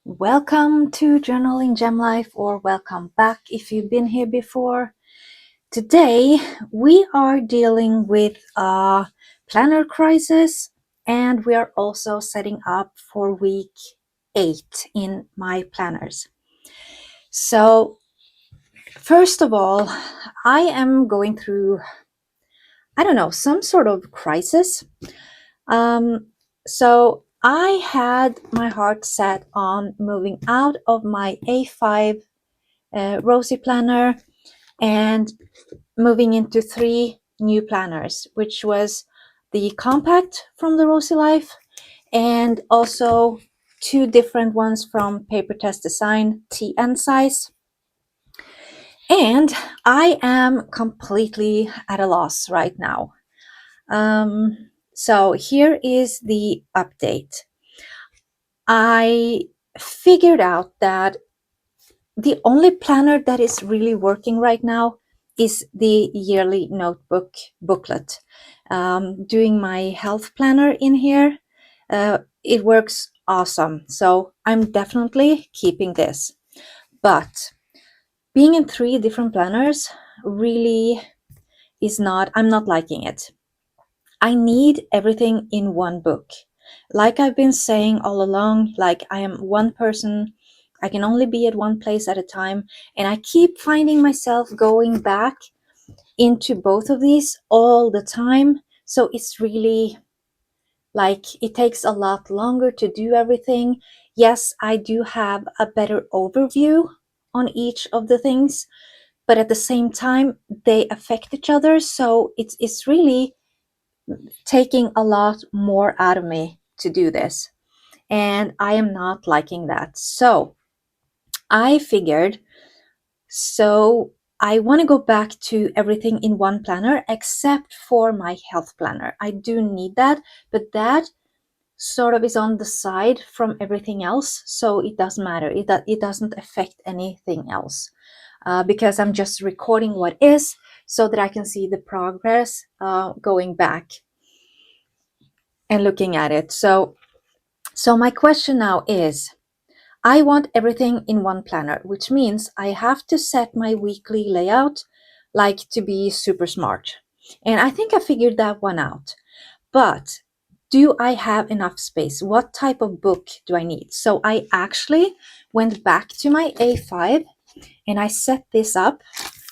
Welcome to Journaling Gem Life, or welcome back if you've been here before. Today we are dealing with a planner crisis, and we are also setting up for week 8 in my planners. So first of all, I am going through, some sort of crisis. So I had my heart set on moving out of my A5 Rosie planner and moving into 3 new planners, which was the compact from the Rosie Life and also 2 different ones from Paper Test Design, TN size. And I am completely at a loss right now. So here is the update. I figured out that the only planner that is really working right now is the yearly notebook booklet. Doing my health planner in here, it works awesome. So I'm definitely keeping this. But being in 3 different planners really I'm not liking it. I need everything in one book. Like I've been saying all along, like I am one person, I can only be at one place at a time, and I keep finding myself going back into both of these all the time. So it's really like it takes a lot longer to do everything. Yes, I do have a better overview on each of the things, but at the same time, they affect each other. So it's really taking a lot more out of me to do this. And I am not liking that. So I figured, I want to go back to everything in one planner except for my health planner. I do need that, but that sort of is on the side from everything else. So it doesn't matter. It doesn't affect anything else because I'm just recording what is so that I can see the progress going back and looking at it. So my question now is, I want everything in one planner, which means I have to set my weekly layout like to be super smart. And I think I figured that one out. But do I have enough space? What type of book do I need? So I actually went back to my A5 and I set this up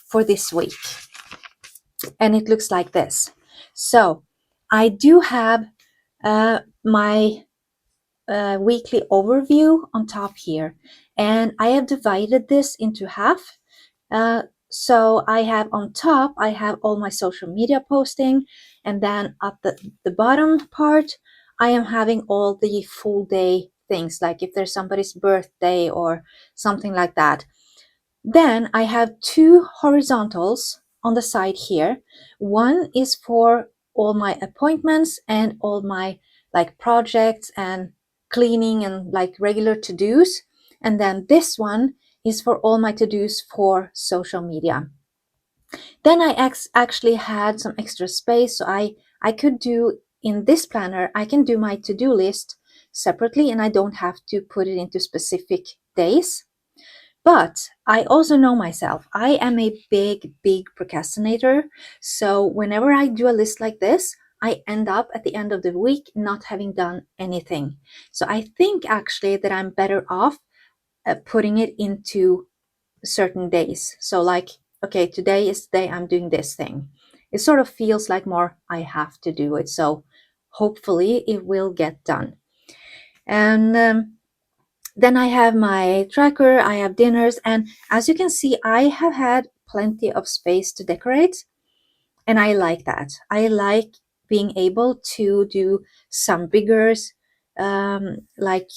for this week. And it looks like this. So I do have my weekly overview on top here, and I have divided this into half. So I have on top, I have all my social media posting, and then at the bottom part, I am having all the full day things, like if there's somebody's birthday or something like that. Then I have 2 horizontals on the side here. One is for all my appointments and all my like projects and cleaning and like regular to-dos. And then this one is for all my to-dos for social media. Then I actually had some extra space, so I could do in this planner, I can do my to-do list separately and I don't have to put it into specific days. But I also know myself. I am a big procrastinator. So whenever I do a list like this, I end up at the end of the week not having done anything. So I think actually that I'm better off putting it into certain days. So like, okay, today is the day I'm doing this thing. It sort of feels like more I have to do it. So hopefully it will get done. And then I have my tracker, I have dinners, and as you can see, I have had plenty of space to decorate, and I like that. I like being able to do some bigger, like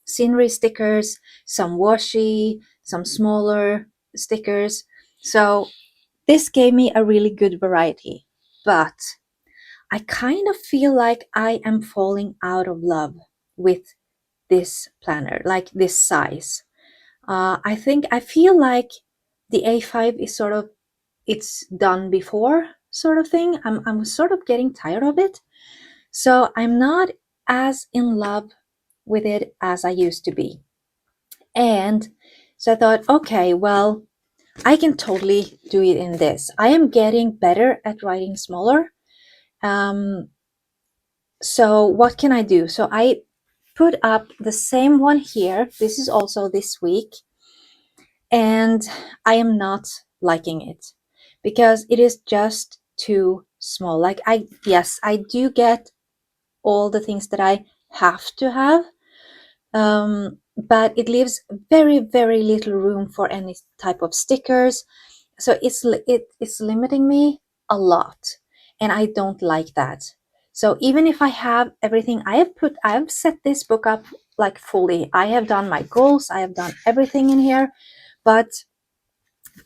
scenery stickers, some washi, some smaller stickers. So this gave me a really good variety, but I kind of feel like I am falling out of love with this planner, like this size. I feel like the A5 is sort of, it's done before sort of thing. I'm sort of getting tired of it. So I'm not as in love with it as I used to be. And so I thought, okay, well, I can totally do it in this. I am getting better at writing smaller. Um, so what can I do? So I put up the same one here. This is also this week. And I am not liking it because it is just too small. Like yes, I do get all the things that I have to have, but it leaves very, very little room for any type of stickers. So it's limiting me a lot, and I don't like that. So even if I have everything, I have set this book up like fully. I have done my goals, I have done everything in here, but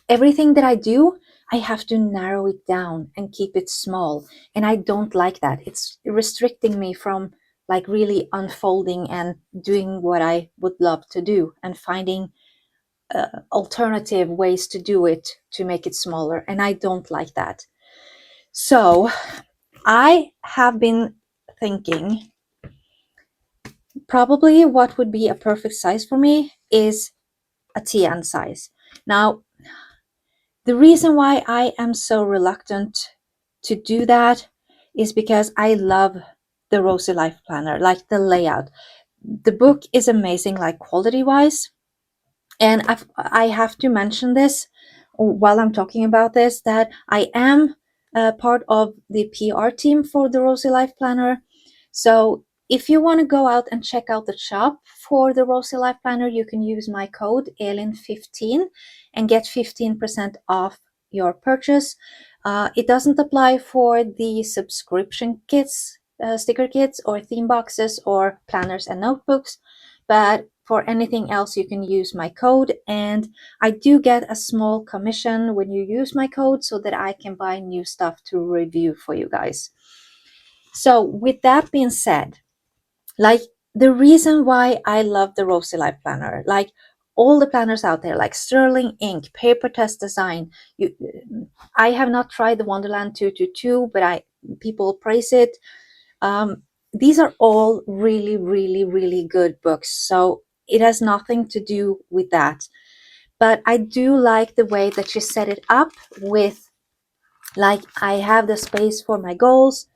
everything that I do, I have to narrow it down and keep it small. And I don't like that. It's restricting me from like really unfolding and doing what I would love to do and finding alternative ways to do it to make it smaller. And I don't like that. So I have been thinking probably what would be a perfect size for me is a TN size. Now, the reason why I am so reluctant to do that is because I love the Rosy Life Planner, like the layout. The book is amazing, like quality wise. And I have to mention this while I'm talking about this, that I am part of the PR team for the Rosy Life Planner. So if you want to go out and check out the shop for the Rosy Life Planner, you can use my code ELIN15 and get 15% off your purchase. It doesn't apply for the subscription kits, sticker kits, or theme boxes, or planners and notebooks. But for anything else, you can use my code. And I do get a small commission when you use my code so that I can buy new stuff to review for you guys. So with that being said, like the reason why I love the Rosy Life Planner, like all the planners out there, like Sterling Ink, Paper Test Design. I have not tried the Wonderland 222, but people praise it. These are all really, really, really good books. So it has nothing to do with that. But I do like the way that she set it up with, like, I have the space for my goals.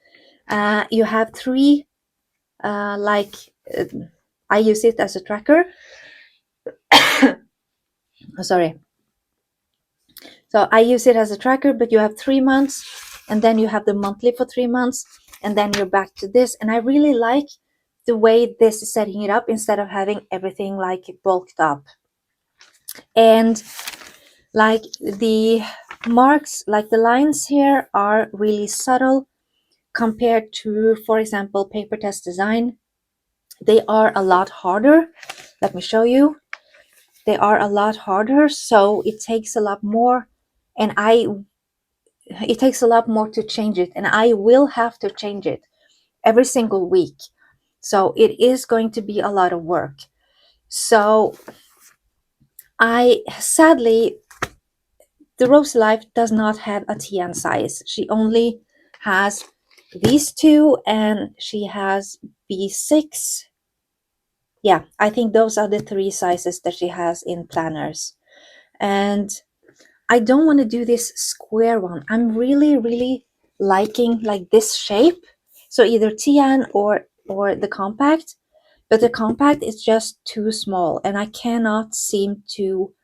You have three, like, uh, I use it as a tracker. Oh, sorry. So I use it as a tracker, but you have 3 months, and then you have the monthly for 3 months, and then you're back to this. And I really like the way this is setting it up instead of having everything like bulked up. And like the marks, like the lines here are really subtle compared to, for example, Paper Test Design. They are a lot harder. Let me show you. They are a lot harder, so it takes a lot more, and it takes a lot more to change it, and I will have to change it every single week. So it is going to be a lot of work. So I sadly, the Rose Life does not have a TN size. She only has these two, and she has B6. Yeah, I think those are the three sizes that she has in planners. And I don't want to do this square one. I'm really, really liking like this shape. So either TN or the compact, but the compact is just too small, and I cannot seem to,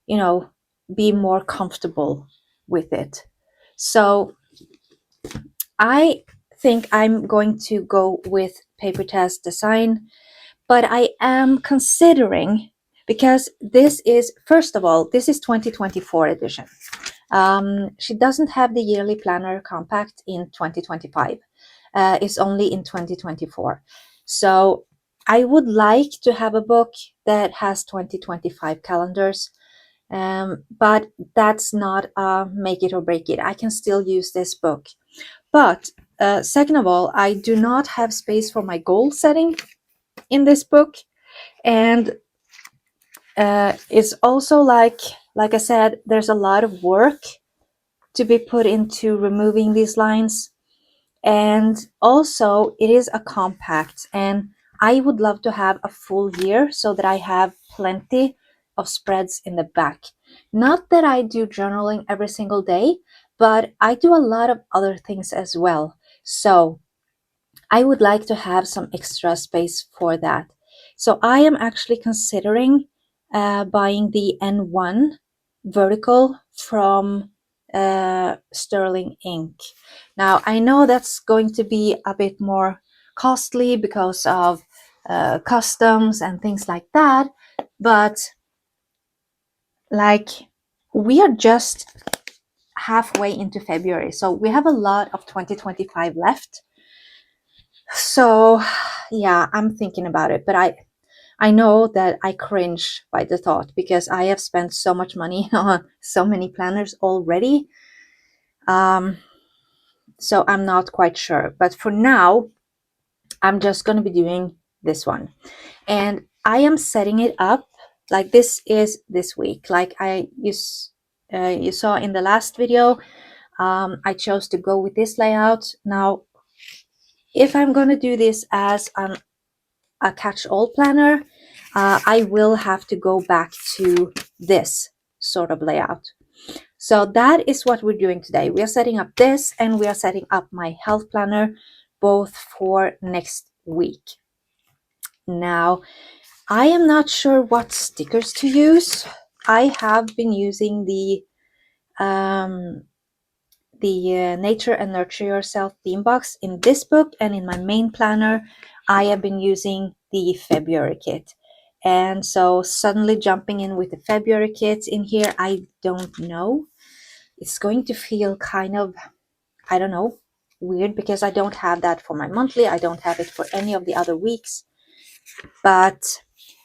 you know, be more comfortable with it. So I think I'm going to go with Paper Test Design, but I am considering, because this is, first of all, this is 2024 edition. She doesn't have the yearly planner compact in 2025. It's only in 2024. So I would like to have a book that has 2025 calendars, but that's not make it or break it. I can still use this book. But second of all, I do not have space for my goal setting in this book. And it's also like I said, there's a lot of work to be put into removing these lines. And also it is a compact, and I would love to have a full year so that I have plenty of spreads in the back. Not that I do journaling every single day, but I do a lot of other things as well. So I would like to have some extra space for that. So I am actually considering buying the N1 vertical from Sterling Ink. Now I know that's going to be a bit more costly because of customs and things like that, but like we are just halfway into February, so we have a lot of 2025 left. So yeah, I'm thinking about it, but I know that I cringe by the thought because I have spent so much money on so many planners already. Um, so I'm not quite sure, but for now, I'm just going to be doing this one, and I am setting it up like this is this week. Like you saw in the last video, I chose to go with this layout. Now, if I'm going to do this as a catch-all planner, I will have to go back to this sort of layout. So that is what we're doing today. We are setting up this and we are setting up my health planner both for next week. Now, I am not sure what stickers to use. I have been using the Nature and Nurture Yourself theme box in this book, and in my main planner I have been using the February kit. And so suddenly jumping in with the February kit in here, I don't know, it's going to feel kind of, I don't know, weird because I don't have that for my monthly. I don't have it for any of the other weeks, but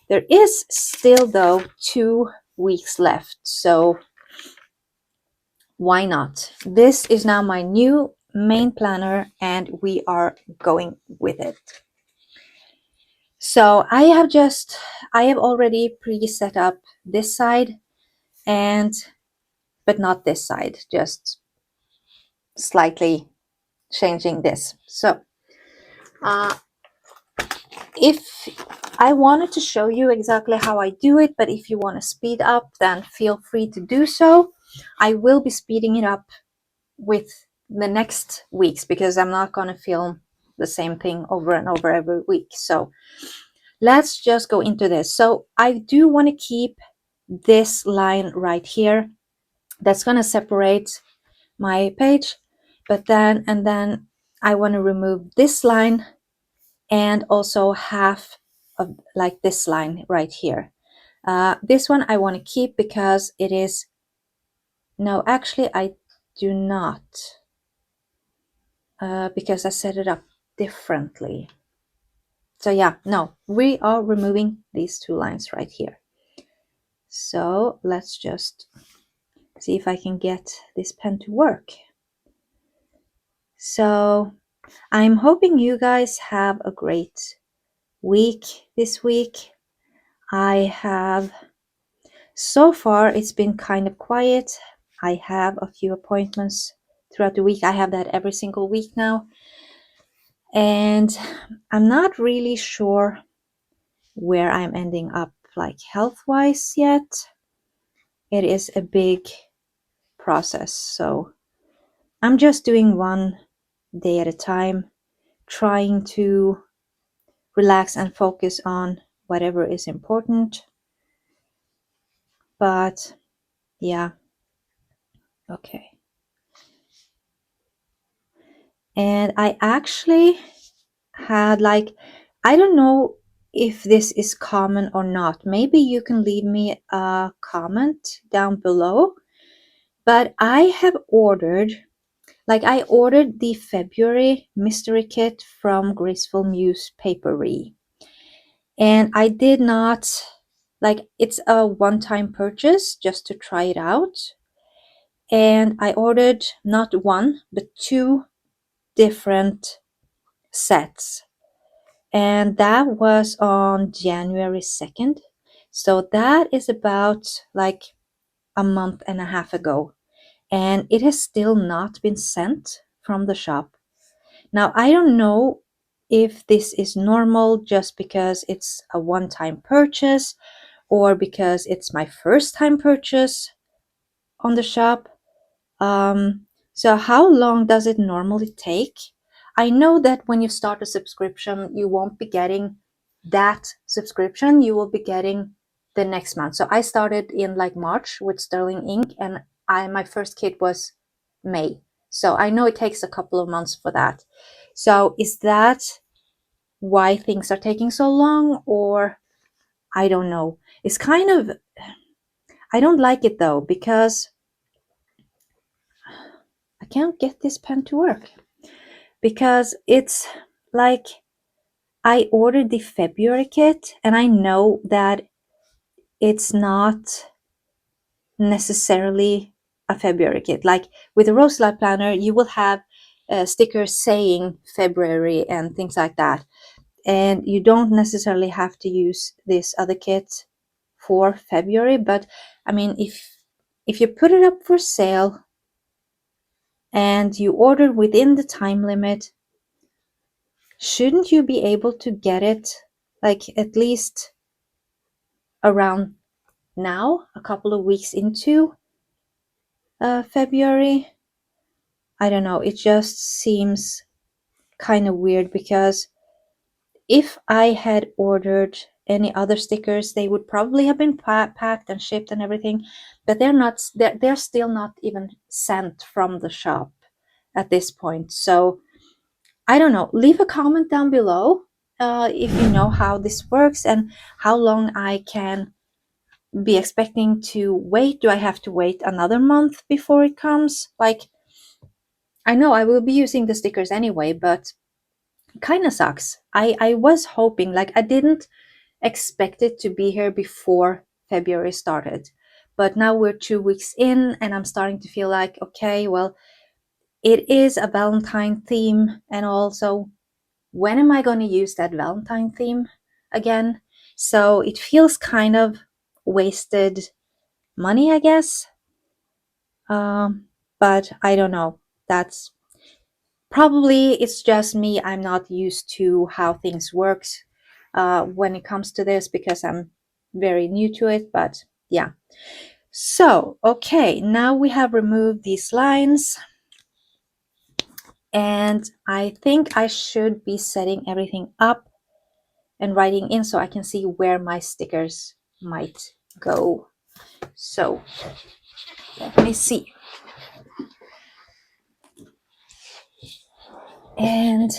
there is still though 2 weeks left, so why not? This is now my new main planner and we are going with it. So I have already pre-set up this side, and but not this side, just slightly changing this. So if I wanted to show you exactly how I do it, but if you want to speed up, then feel free to do so. I will be speeding it up with the next weeks because I'm not going to film the same thing over and over every week. So let's just go into this. So I do want to keep this line right here. That's going to separate my page, but then I want to remove this line and also half of like this line right here. This one I want to keep because it is, no, actually I do not. Because I set it up differently. So yeah, no, we are removing these two lines right here. So let's just see if I can get this pen to work. So I'm hoping you guys have a great week this week. So far it's been kind of quiet. I have a few appointments throughout the week. I have that every single week now. And I'm not really sure where I'm ending up like health-wise yet. It is a big process. So I'm just doing one day at a time, trying to relax and focus on whatever is important. But yeah, okay. And I actually had like, I don't know if this is common or not. Maybe you can leave me a comment down below. But I have ordered, like I ordered the February mystery kit from Graceful Muse Papery. And I did not, like it's a one-time purchase just to try it out. And I ordered not one, but two different sets. And that was on January 2nd. So that is about like a month and a half ago. And it has still not been sent from the shop. Now, I don't know if this is normal just because it's a one-time purchase or because it's my first time purchase on the shop. So how long does it normally take? I know that when you start a subscription, you won't be getting that subscription. You will be getting the next month. So I started in like March with Sterling Ink, and my first kit was May. So I know it takes a couple of months for that. So is that why things are taking so long, or I don't know. It's kind of, I don't like it though, because I can't get this pen to work, because it's like I ordered the February kit and I know that it's not necessarily a February kit. Like with a Rose Life Planner, you will have stickers saying February and things like that. And you don't necessarily have to use this other kit for February. But I mean, if you put it up for sale and you order within the time limit, shouldn't you be able to get it like at least around now, a couple of weeks into February? I don't know. It just seems kind of weird, because if I had ordered any other stickers, they would probably have been packed and shipped and everything, but they're not. They're still not even sent from the shop at this point. So I don't know. Leave a comment down below if you know how this works and how long I can be expecting to wait. Do I have to wait another month before it comes? Like, I know I will be using the stickers anyway, but it kind of sucks. I was hoping, like, I didn't expect it to be here before February started. But now we're 2 weeks in and I'm starting to feel like, okay, well, it is a Valentine theme, and also when am I going to use that Valentine theme again? So it feels kind of wasted money, I guess. But I don't know. That's probably, it's just me. I'm not used to how things work when it comes to this, because I'm very new to it. But yeah. So, okay, now we have removed these lines. And I think I should be setting everything up and writing in so I can see where my stickers might go. So let me see. And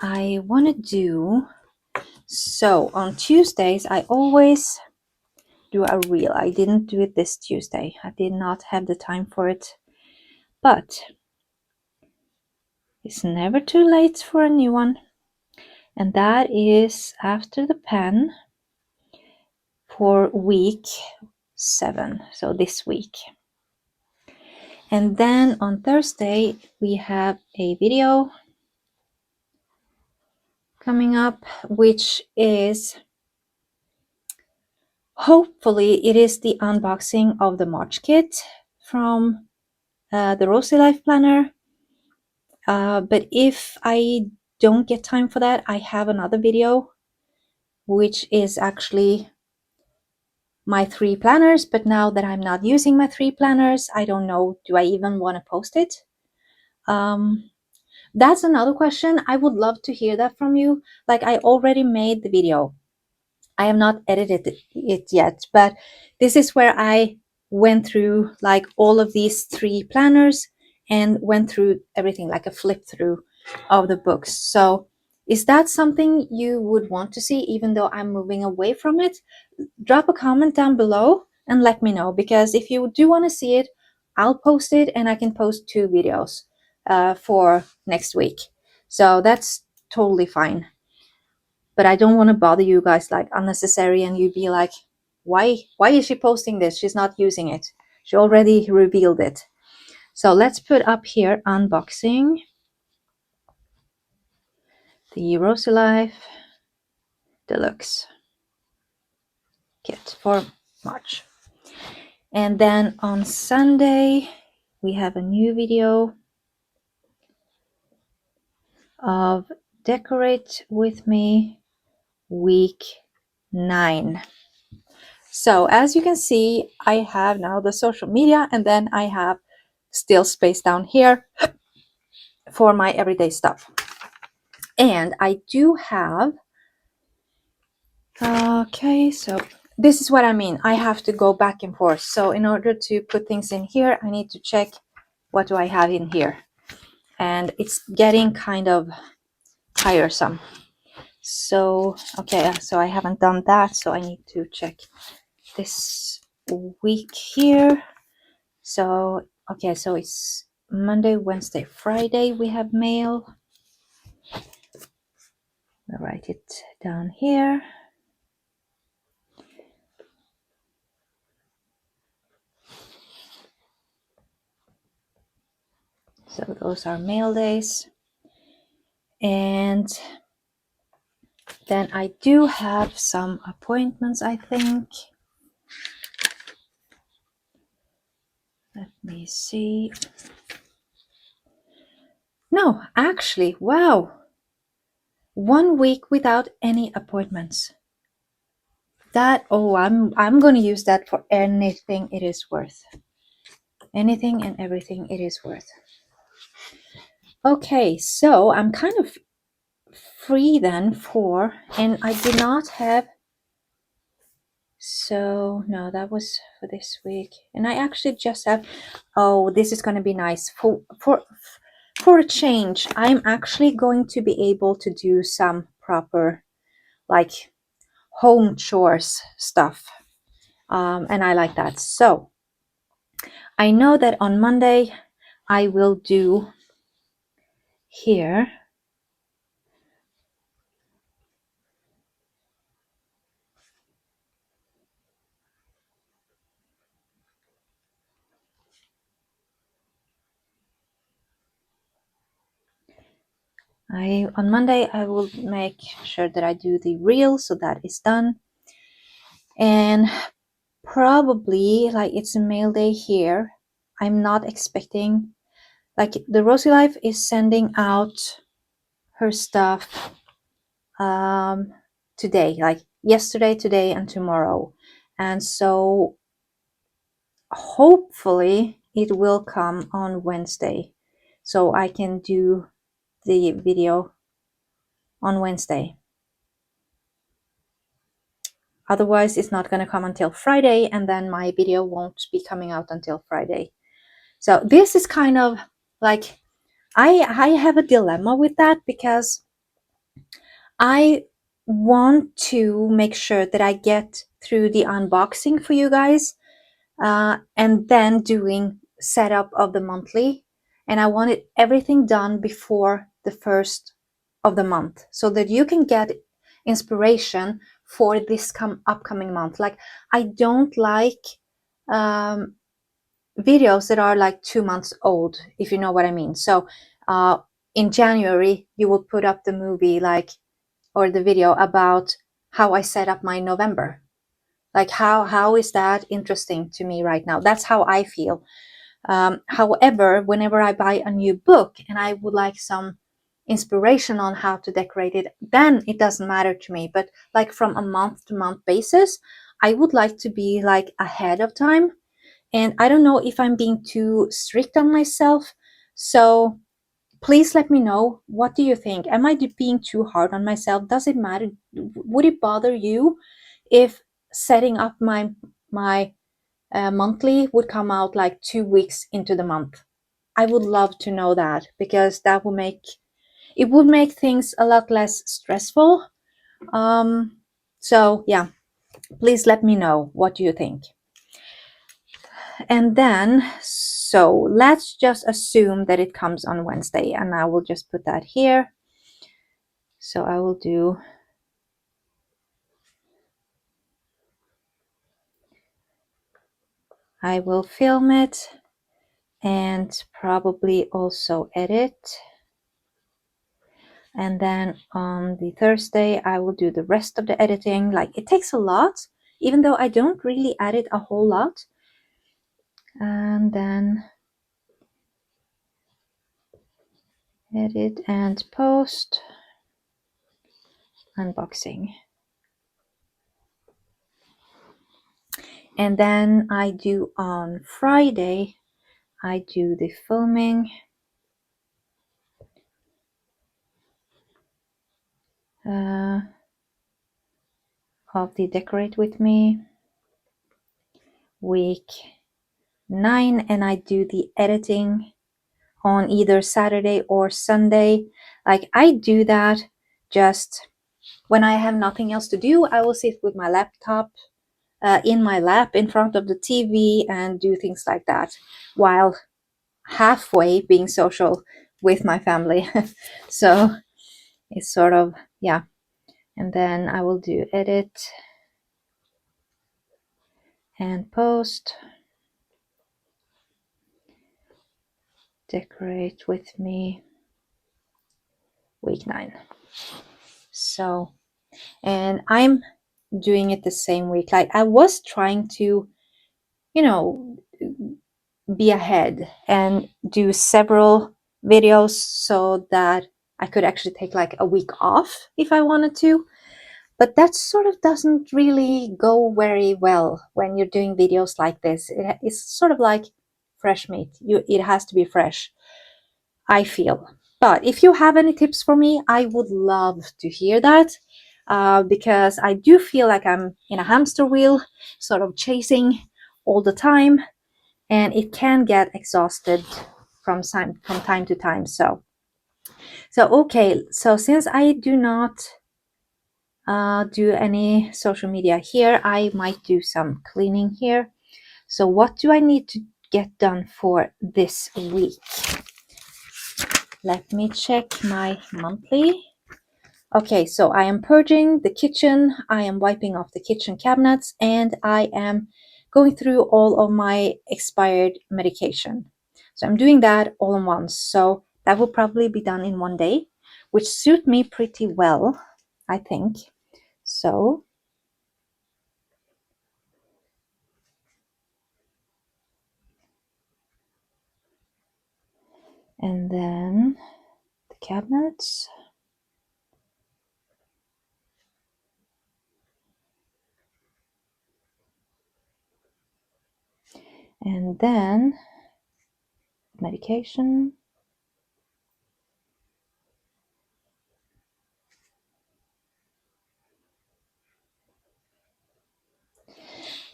I want to do, so on Tuesdays, I always do a reel. I didn't do it this Tuesday. I did not have the time for it. But it's never too late for a new one. And that is After the Pen for week 7. So this week. And then on Thursday, we have a video coming up, which is, hopefully, it is the unboxing of the March kit from the Rosy Life Planner. But if I don't get time for that, I have another video, which is actually my 3 planners. But now that I'm not using my 3 planners, I don't know, do I even want to post it? That's another question. I would love to hear that from you. Like, I already made the video. I have not edited it yet, but this is where I went through like all of these 3 planners and went through everything, like a flip through of the books. So is that something you would want to see, even though I'm moving away from it? Drop a comment down below and let me know, because if you do want to see it, I'll post it, and I can post 2 videos for next week. So that's totally fine. But I don't want to bother you guys like unnecessary, and you be like, why is she posting this? She's not using it. She already revealed it. So let's put up here unboxing the Rosy Life Deluxe kit for March. And then on Sunday we have a new video of Decorate With Me week 9. So as you can see, I have now the social media, and then I have still space down here for my everyday stuff. And I do have, okay, so this is what I mean. I have to go back and forth. So in order to put things in here, I need to check what do I have in here. And it's getting kind of tiresome. So, okay, so I haven't done that. So I need to check this week here. So, okay, so it's Monday, Wednesday, Friday we have mail. I'll write it down here. So those are mail days. And then I do have some appointments, I think. Let me see. No, actually, wow. 1 week without any appointments. That, oh, I'm going to use that for anything it is worth. Anything and everything it is worth. Okay, so I'm kind of free then for, and I did not have, so no, that was for this week. And I actually just have, oh, this is going to be nice for a change. I'm actually going to be able to do some proper like home chores stuff, and I like that. So I know that on Monday I will do here. On Monday I will make sure that I do the reel, so that is done. And probably like it's a mail day here. I'm not expecting, like, the Rosy Life is sending out her stuff today, like yesterday, today, and tomorrow. And so hopefully it will come on Wednesday, so I can do the video on Wednesday. Otherwise it's not going to come until Friday, and then my video won't be coming out until Friday. So this is kind of like, I have a dilemma with that, because I want to make sure that I get through the unboxing for you guys, and then doing setup of the monthly, and I wanted everything done before the first of the month, so that you can get inspiration for this upcoming month. Like, I don't like videos that are like 2 months old, if you know what I mean. So in January you will put up the movie, like, or the video about how I set up my November. Like, how is that interesting to me right now? That's how I feel. However, whenever I buy a new book and I would like some inspiration on how to decorate it, then it doesn't matter to me. But like from a month to month basis, I would like to be like ahead of time. And I don't know if I'm being too strict on myself. So please let me know. What do you think? Am I being too hard on myself? Does it matter? Would it bother you if setting up my monthly would come out like 2 weeks into the month? I would love to know that, because that would make things a lot less stressful. So yeah, please let me know. What do you think? And then, so let's just assume that it comes on Wednesday, and I will just put that here. So I will do, I will film it and probably also edit. And then on the Thursday, I will do the rest of the editing. Like, it takes a lot, even though I don't really edit a whole lot. And then edit and post, unboxing. And then I do on Friday, I do the filming of the Decorate With Me week 9, and I do the editing on either Saturday or Sunday. Like, I do that just when I have nothing else to do. I will sit with my laptop in my lap in front of the TV and do things like that while halfway being social with my family. So it's sort of, yeah. And then I will do edit and post, Decorate With Me week 9. So, and I'm doing it the same week. Like, I was trying to, you know, be ahead and do several videos so that I could actually take like a week off if I wanted to. But that sort of doesn't really go very well when you're doing videos like this. It's sort of like fresh meat. It has to be fresh, I feel. But if you have any tips for me, I would love to hear that, because I do feel like I'm in a hamster wheel, sort of chasing all the time, and it can get exhausted from time to time. So okay. So since I do not do any social media here, I might do some cleaning here. So what do I need to get done for this week? Let me check my monthly. Okay, so I am purging the kitchen, I am wiping off the kitchen cabinets, and I am going through all of my expired medication. So I'm doing that all in once. So that will probably be done in one day, which suit me pretty well, I think. So and then the cabinets. And then medication.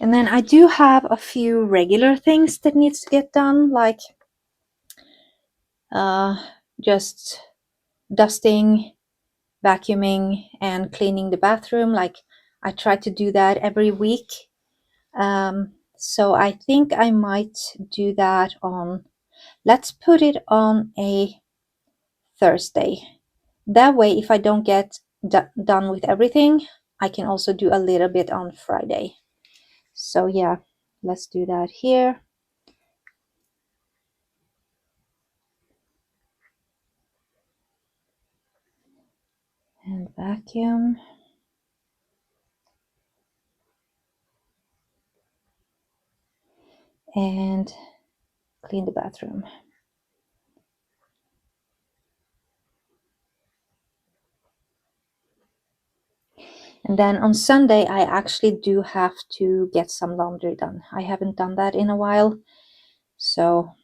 And then I do have a few regular things that needs to get done, like just dusting, vacuuming, and cleaning the bathroom. Like, I try to do that every week. So I think I might do that on, let's put it on a Thursday. That way, if I don't get done with everything, I can also do a little bit on Friday. So yeah, let's do that here. And vacuum. And clean the bathroom. And then on Sunday, I actually do have to get some laundry done. I haven't done that in a while. So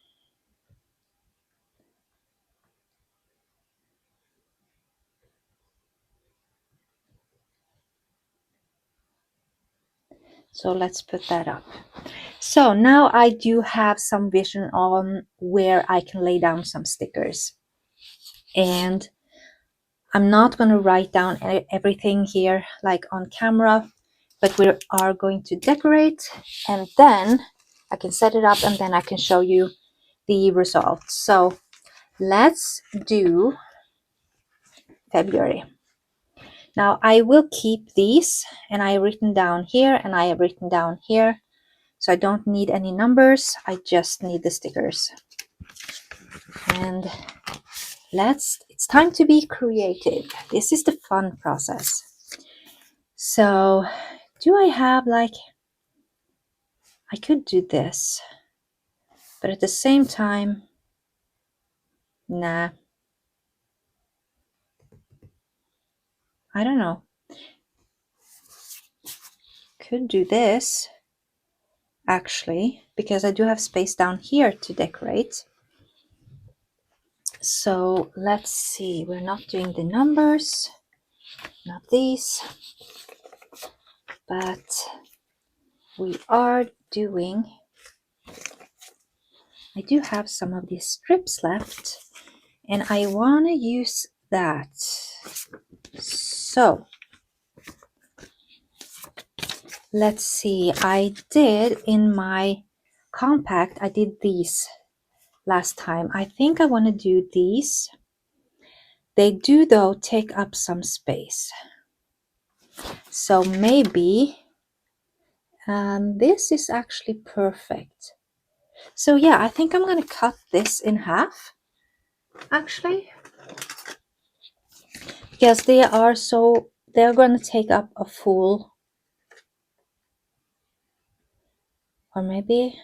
let's put that up. So now I do have some vision on where I can lay down some stickers. And I'm not going to write down everything here like on camera, but we are going to decorate, and then I can set it up and then I can show you the results. So let's do February. Now I will keep these, and I have written down here and I have written down here. So I don't need any numbers, I just need the stickers. And it's time to be creative. This is the fun process. So do I have like, I could do this, but at the same time, nah. I don't know. Could do this actually, because I do have space down here to decorate. So let's see, we're not doing the numbers, not these, but we are doing, I do have some of these strips left and I want to use that. So let's see, I did in my compact, I did these last time. I think I want to do these. They do though take up some space. So maybe this is actually perfect. So yeah, I think I'm going to cut this in half actually, because they're going to take up a full, or maybe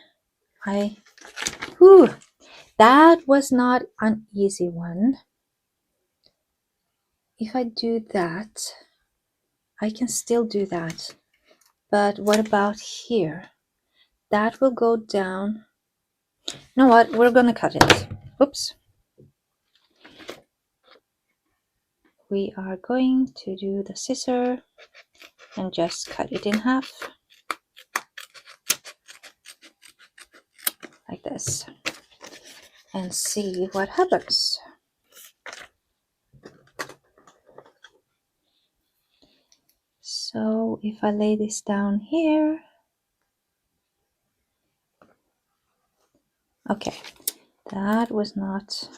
that was not an easy one. If I do that, I can still do that. But what about here? That will go down. You know what? We're going to cut it. Oops. We are going to do the scissor and just cut it in half. Like this. And see what happens. So if I lay this down here, okay, that was not,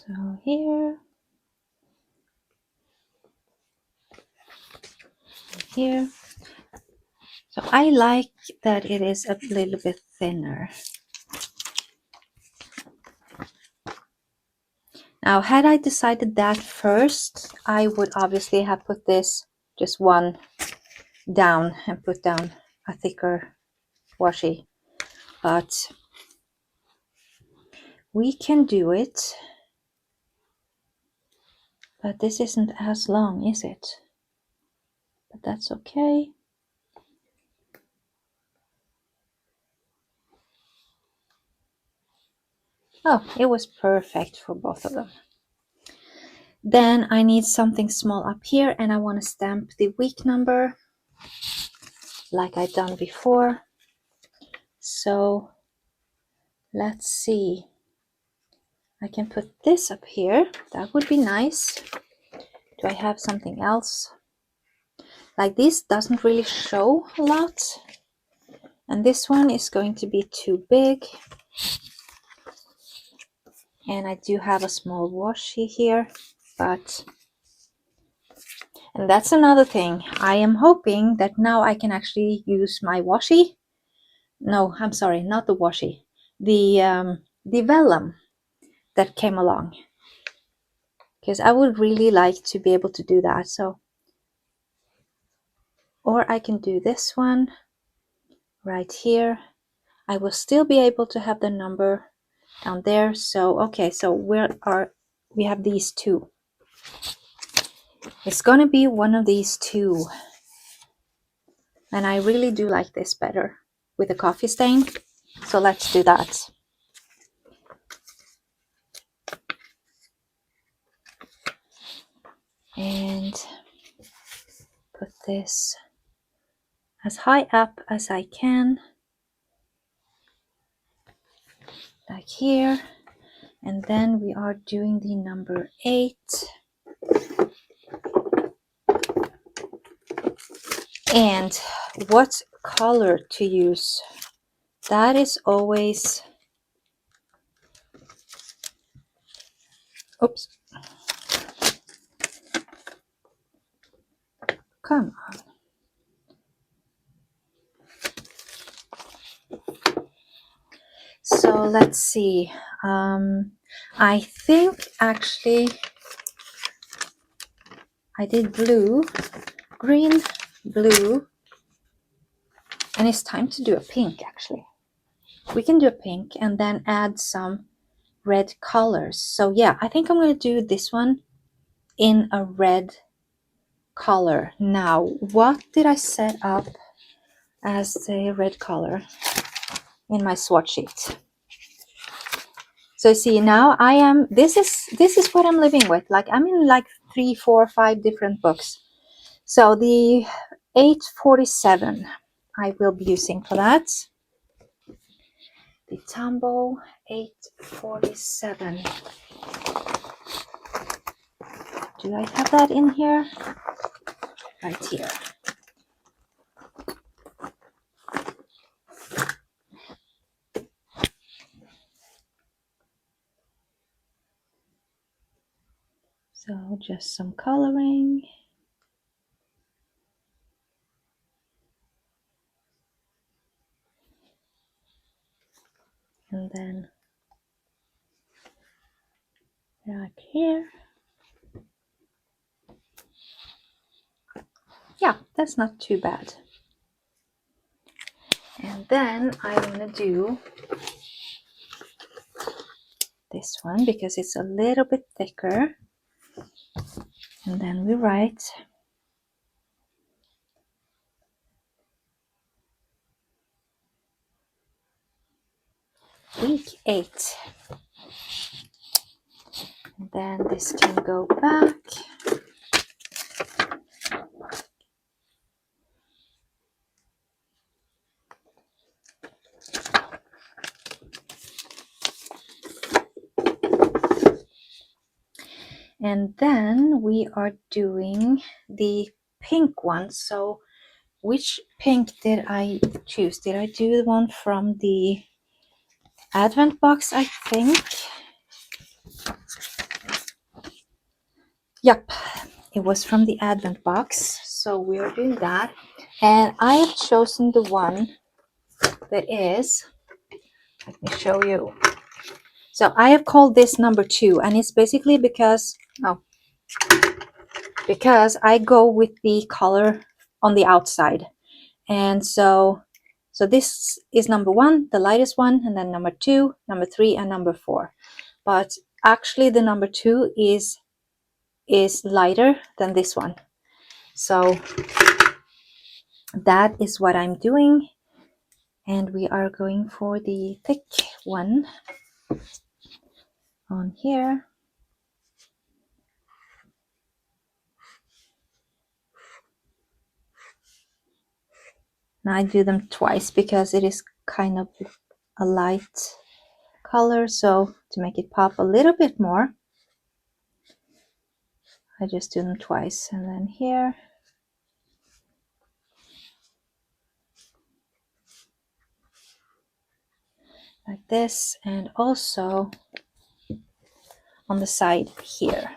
so here, here. So I like that it is a little bit thinner. Now, had I decided that first, I would obviously have put this just one down and put down a thicker washi, but we can do it. But this isn't as long, is it? But that's okay. Oh, it was perfect for both of them. Then I need something small up here and I want to stamp the week number like I've done before. So let's see. I can put this up here. That would be nice. Do I have something else? Like this doesn't really show a lot. And this one is going to be too big. And I do have a small washi here, but, and that's another thing. I am hoping that now I can actually use my washi. No, I'm sorry, not the washi. The vellum that came along. Because I would really like to be able to do that. So, or I can do this one right here. I will still be able to have the number down there. So, okay, so we have these two. It's gonna be one of these two. And I really do like this better with a coffee stain. So let's do that. And put this as high up as I can. Like here. And then we are doing the number 8. And what color to use? That is always, oops. Come on. So let's see. I think actually I did blue, green, blue, and it's time to do a pink actually. We can do a pink and then add some red colors. So yeah, I think I'm going to do this one in a red color. Now, what did I set up as the red color in my swatch sheet? So see, now I am, this is what I'm living with. Like I'm in like 3, 4, 5 different books. So the 847 I will be using for that. The Tombow 847. Do I have that in here? Right here. So just some coloring. And then right here. Yeah, that's not too bad. And then I'm gonna do this one because it's a little bit thicker. And then we write week 8. And then this can go back. And then we are doing the pink one. So which pink did I choose? Did I do the one from the Advent box, I think? Yep, it was from the Advent box. So we are doing that. And I have chosen the one that is, let me show you. So I have called this number 2, and it's basically because I go with the color on the outside. And so this is number 1, the lightest one, and then number 2, number 3, and number 4. But actually the number 2 is lighter than this one. So that is what I'm doing. And we are going for the thick one on here. Now I do them twice because it is kind of a light color, so to make it pop a little bit more, I just do them twice. And then here, like this, and also on the side here.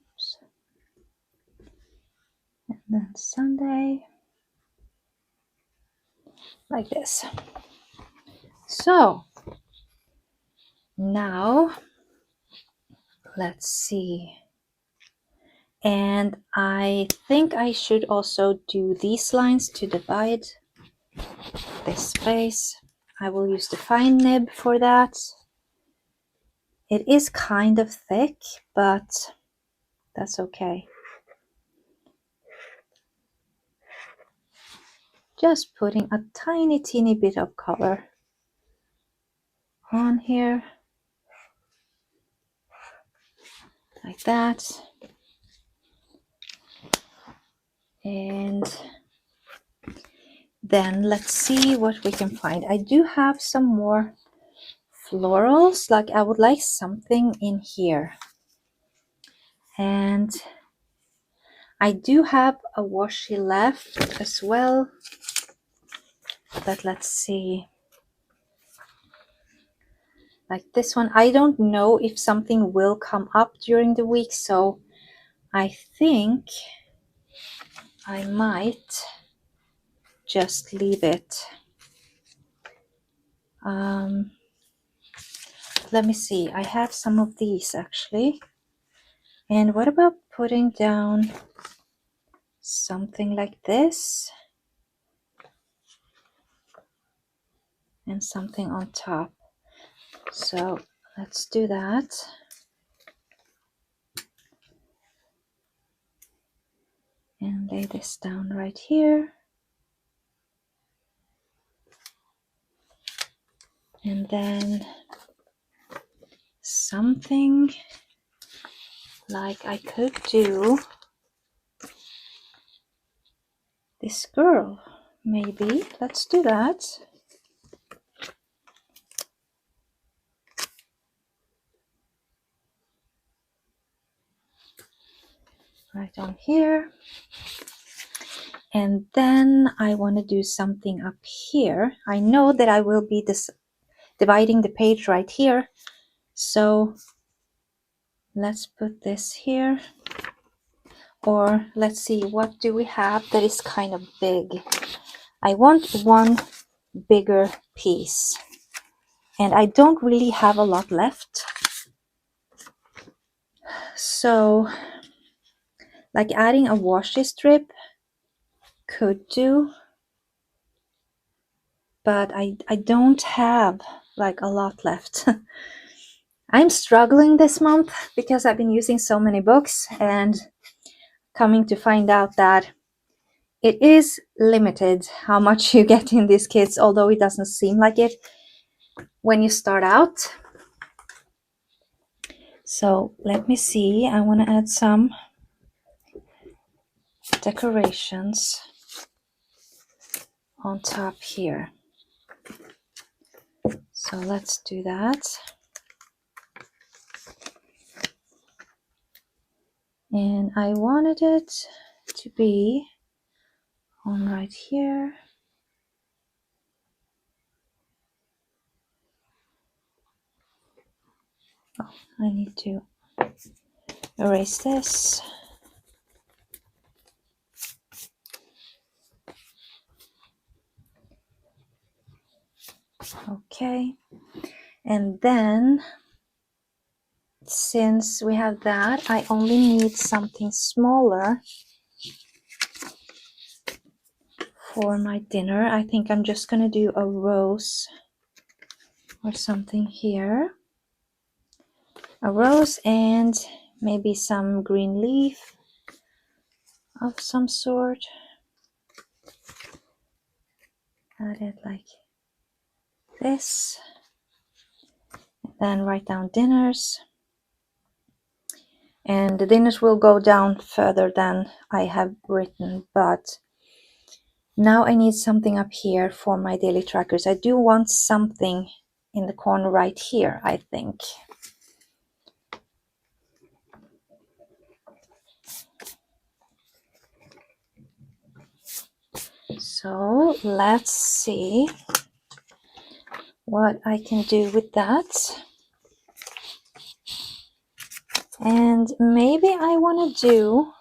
Oops. And then Sunday, like this. So now let's see. And I think I should also do these lines to divide this space. I will use the fine nib for that. It is kind of thick, but that's okay. Just putting a tiny, teeny bit of color on here, like that. And then let's see what we can find. I do have some more florals, like I would like something in here. And I do have a washi left as well, but let's see. Like this one, I don't know if something will come up during the week, so I think I might just leave it. Let me see, I have some of these actually. And what about putting down something like this and something on top? So let's do that. And lay this down right here. And then something like I could do this girl, maybe. Let's do that. Right on here. And then I want to do something up here. I know that I will be dividing the page right here. So let's put this here. Or let's see, what do we have that is kind of big? I want one bigger piece. And I don't really have a lot left. So like adding a washi strip could do. But I don't have like a lot left. I'm struggling this month because I've been using so many books and coming to find out that it is limited how much you get in these kits, although it doesn't seem like it when you start out. So let me see, I want to add some decorations on top here. So let's do that. And I wanted it to be on right here. Oh, I need to erase this. Okay, and then since we have that, I only need something smaller for my dinner. I think I'm just gonna do a rose or something here. A rose and maybe some green leaf of some sort. Add it like this. Then write down dinners. And the dinners will go down further than I have written, but now I need something up here for my daily trackers. I do want something in the corner right here, I think. So let's see what I can do with that. And maybe I want to do,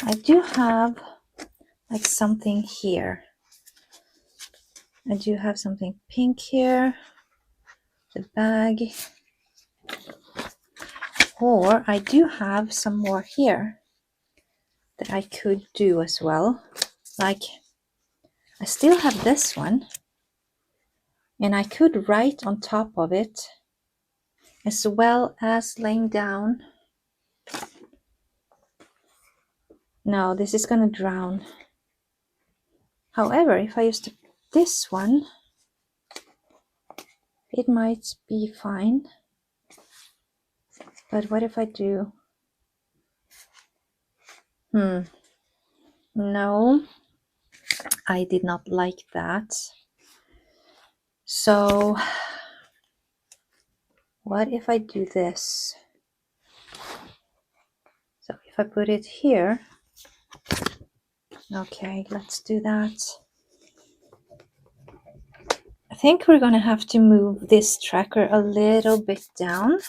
I do have like something here. I do have something pink here, the bag. Or I do have some more here that I could do as well. Like, I still have this one. And I could write on top of it, as well as laying down. No, this is gonna drown. However, if I use this one, it might be fine. But what if I do? No, I did not like that. So what if I do this? if I put it here, okay, let's do that. I think we're gonna have to move this tracker a little bit down,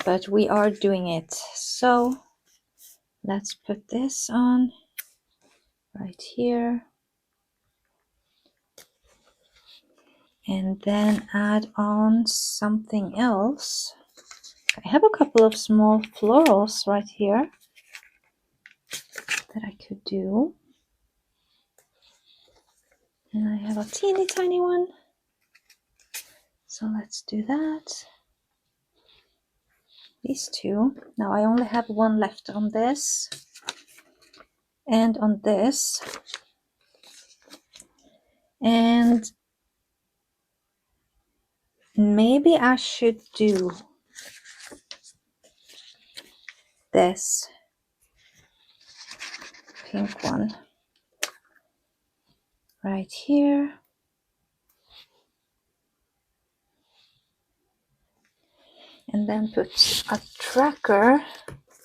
but we are doing it. So let's put this on right here. And then add on something else. I have a couple of small florals right here that I could do. And I have a teeny tiny one. So let's do that. These two. Now I only have one left on this and on this. And maybe I should do this pink one right here. And then put a tracker.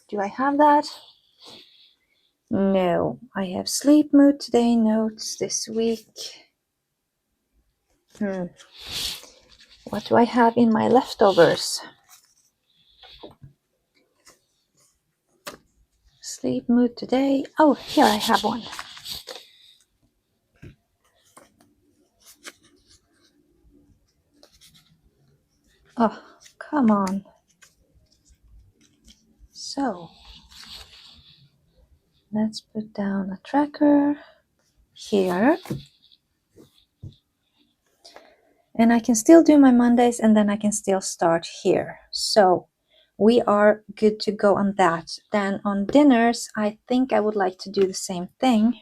Do I have that? No, I have sleep mood today, notes this week. What do I have in my leftovers? Sleep mood today. Oh, here I have one. Oh, come on. So, let's put down a tracker here. And I can still do my Mondays and then I can still start here. So we are good to go on that. Then on dinners, I think I would like to do the same thing.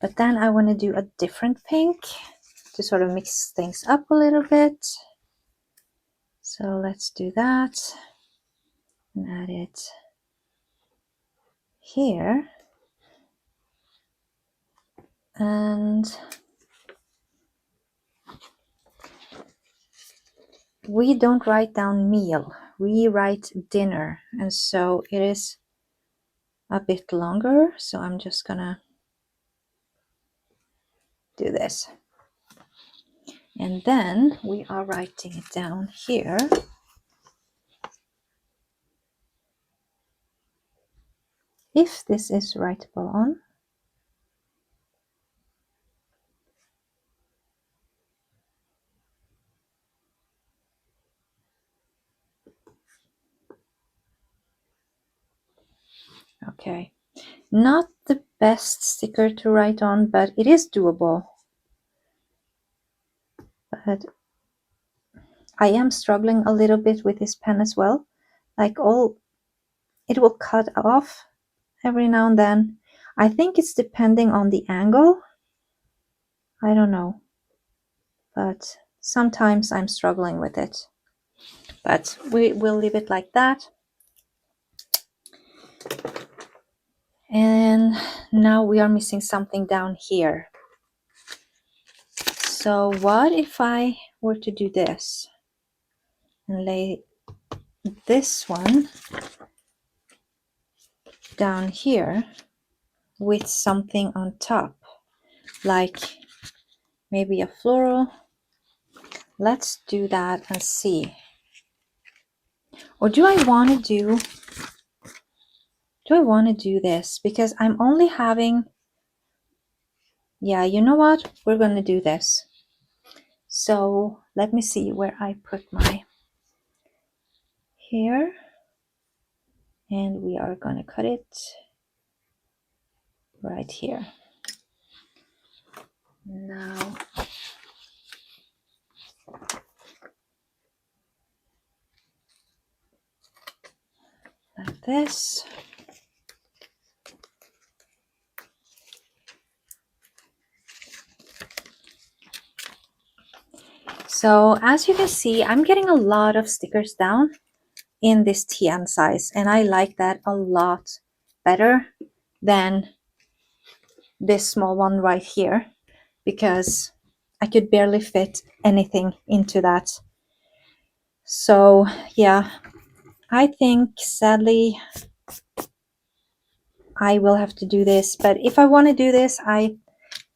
But then I want to do a different pink to sort of mix things up a little bit. So let's do that and add it here. And we don't write down meal, we write dinner. And so it is a bit longer. So I'm just gonna do this. And then we are writing it down here. If this is writable on. Okay, not the best sticker to write on, but it is doable. But I am struggling a little bit with this pen as well. Like it will cut off every now and then. I think it's depending on the angle. I don't know. But sometimes I'm struggling with it. But we will leave it like that. And now we are missing something down here. So what if I were to do this and lay this one down here with something on top, like maybe a floral? Let's do that and see. Or do I want to do this? Because I'm only having, yeah, you know what? We're going to do this. So let me see where I put my here. And we are going to cut it right here. Now, like this. So as you can see, I'm getting a lot of stickers down in this TN size, and I like that a lot better than this small one right here, because I could barely fit anything into that. So yeah, I think sadly I will have to do this. But if I want to do this,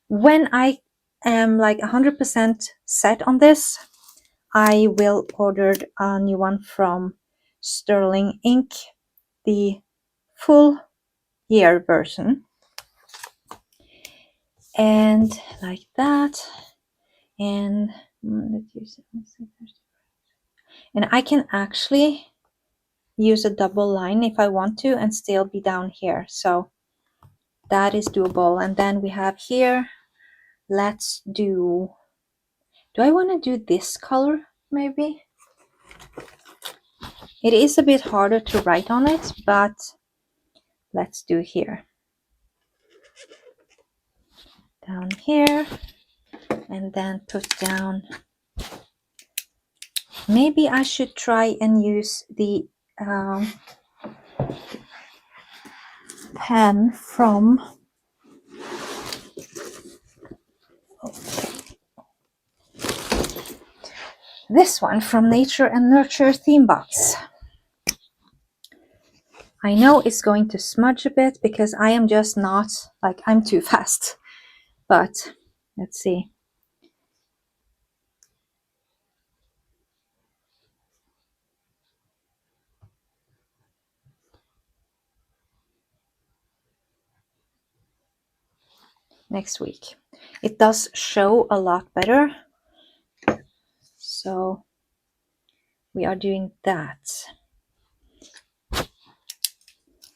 when I am like 100% set on this, I will order a new one from Sterling Ink, the full year version. And like that. And I can actually use a double line if I want to and still be down here. So that is doable. And then we have here, let's do I want to do this color maybe? It is a bit harder to write on it, but let's do here. Down here, and then put down, maybe I should try and use the pen from this one from Nature and Nurture theme box. I know it's going to smudge a bit because I am just not, like, I'm too fast, but let's see. Next week. It does show a lot better. So we are doing that.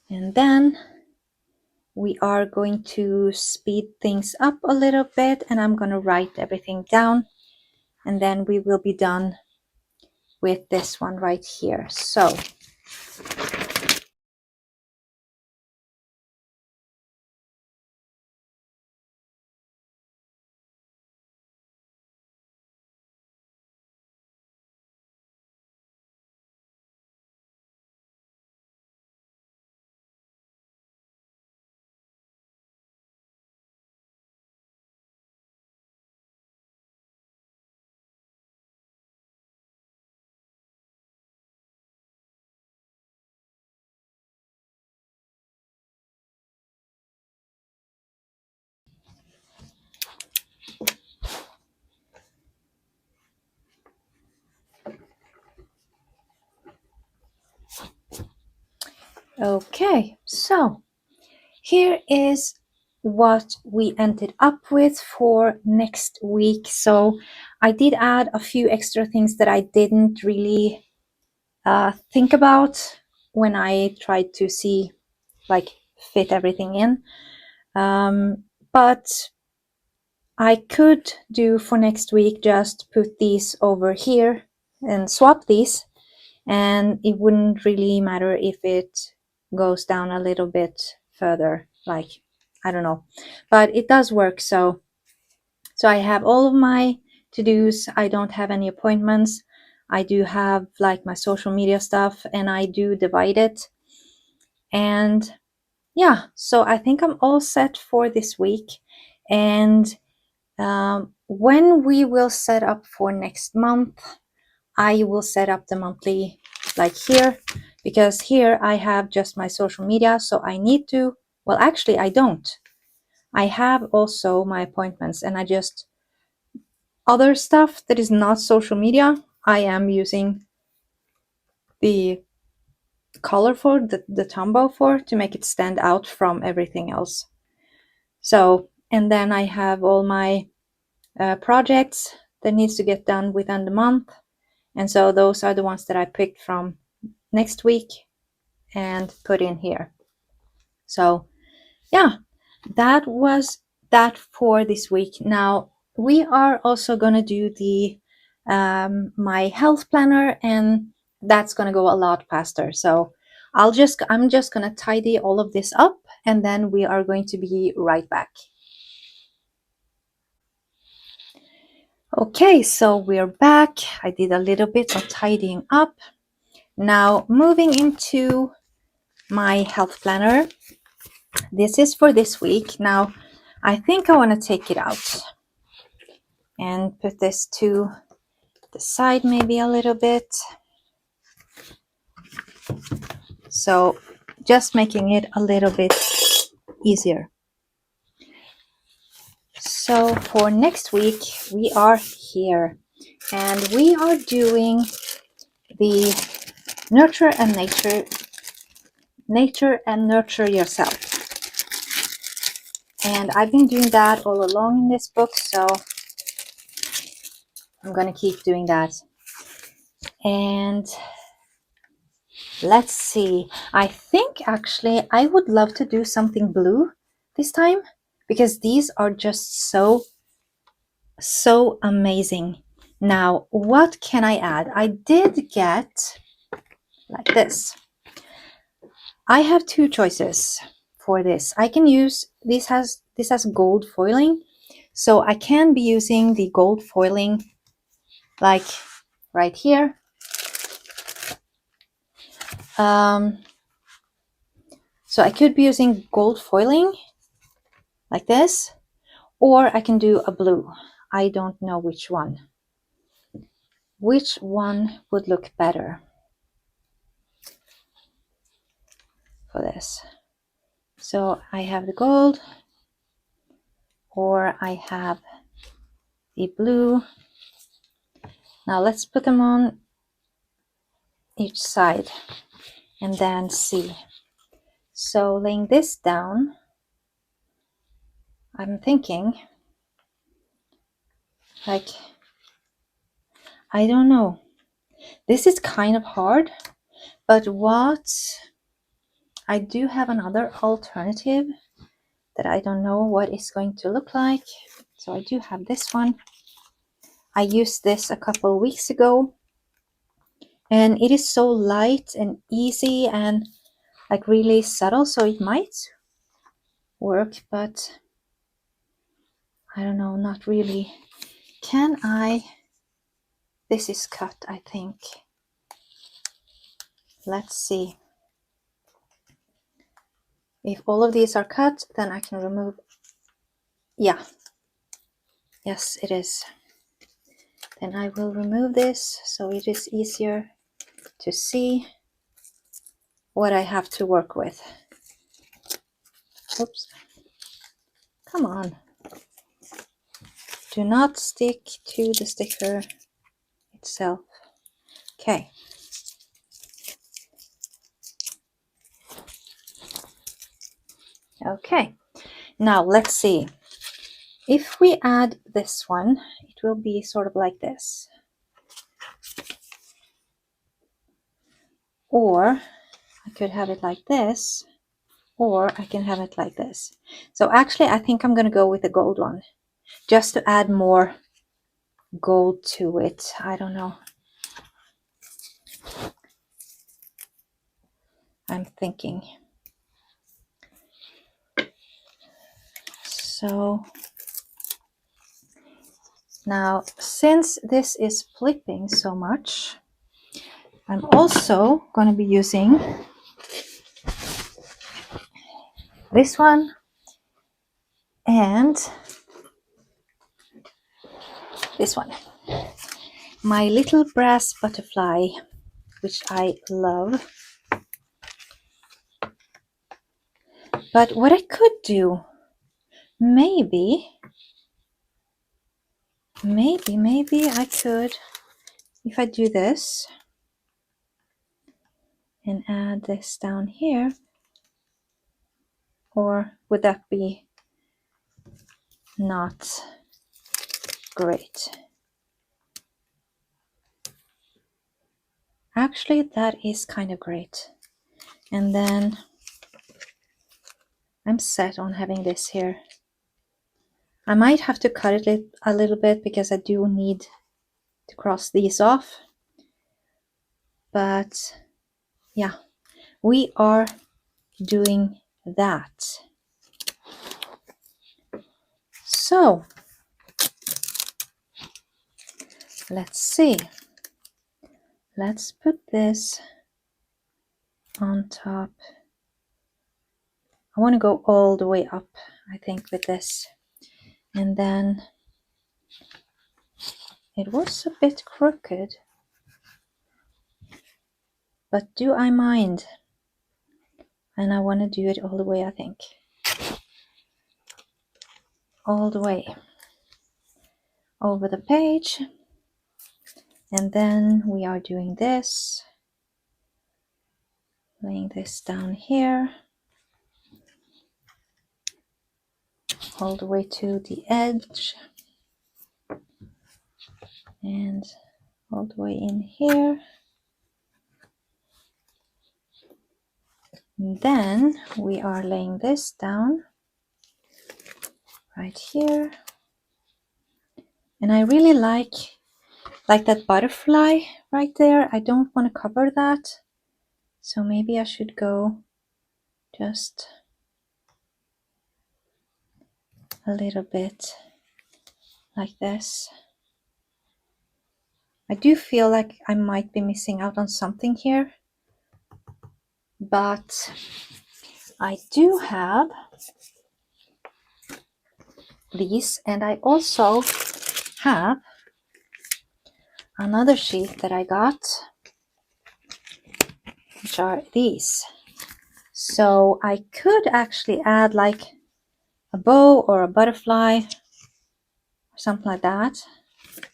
And then we are going to speed things up a little bit, and I'm going to write everything down, and then we will be done with this one right here. So okay, so here is what we ended up with for next week. So I did add a few extra things that I didn't really think about when I tried to see, like, fit everything in. But I could do for next week just put these over here and swap these, and it wouldn't really matter if it goes down a little bit further, like, I don't know, but it does work. So I have all of my to-dos. I don't have any appointments. I do have like my social media stuff, and I do divide it. And yeah, so I think I'm all set for this week. And when we will set up for next month, I will set up the monthly like here, because here I have just my social media. So I need to, well, actually I don't. I have also my appointments, and I just, other stuff that is not social media, I am using the color for, the Tombow for, to make it stand out from everything else. So, and then I have all my projects that needs to get done within the month. And so those are the ones that I picked from next week and put in here. So yeah, that was that for this week. Now we are also going to do the my health planner, and that's going to go a lot faster. So I'm just going to tidy all of this up, and then we are going to be right back. Okay, so we're back. I did a little bit of tidying up. Now moving into my health planner. This is for this week. Now I think I want to take it out, and put this to the side maybe a little bit. So just making it a little bit easier. So for next week, we are here and we are doing the nurture and nurture yourself. And I've been doing that all along in this book, so I'm going to keep doing that. And let's see. I think actually I would love to do something blue this time because these are just so amazing. Now, what can I add? I did get like this. I have two choices for this. I can use this has gold foiling, so I can be using the gold foiling like right here. So I could be using gold foiling like this, or I can do a blue. I don't know which one. Which one would look better for this? So I have the gold, or I have the blue. Now let's put them on each side and then see. So laying this down, I'm thinking like, I don't know. This is kind of hard, but what I do have another alternative that I don't know what it's going to look like. So I do have this one. I used this a couple weeks ago and it is so light and easy and like really subtle, so it might work, but I don't know, not really. Can I? This is cut, I think. Let's see. If all of these are cut, then I can remove. Yeah. Yes, it is. Then I will remove this so it is easier to see what I have to work with. Oops. Come on. Do not stick to the sticker itself. Okay. Okay. Now let's see. If we add this one, it will be sort of like this. Or I could have it like this, or I can have it like this. So actually, I think I'm going to go with the gold one, just to add more gold to it. I don't know. I'm thinking. So now, since this is flipping so much, I'm also going to be using this one and this one. My little brass butterfly, which I love. But what I could do, maybe I could, if I do this and add this down here, or would that be not great? Actually, that is kind of great. And then I'm set on having this here. I might have to cut it a little bit because I do need to cross these off. But yeah, we are doing that. So let's see. Let's put this on top. I want to go all the way up, I think, with this. And then It was a bit crooked, but do I mind? And I want to do it all the way, I think. All the way over the page. And then we are doing this, laying this down here, all the way to the edge, and all the way in here. And then we are laying this down right here. And I really like that butterfly right there. I don't want to cover that. So maybe I should go just a little bit like this. I do feel like I might be missing out on something here, but I do have these, and I also have another sheet that I got, which are these. So I could actually add like a bow or a butterfly or something like that,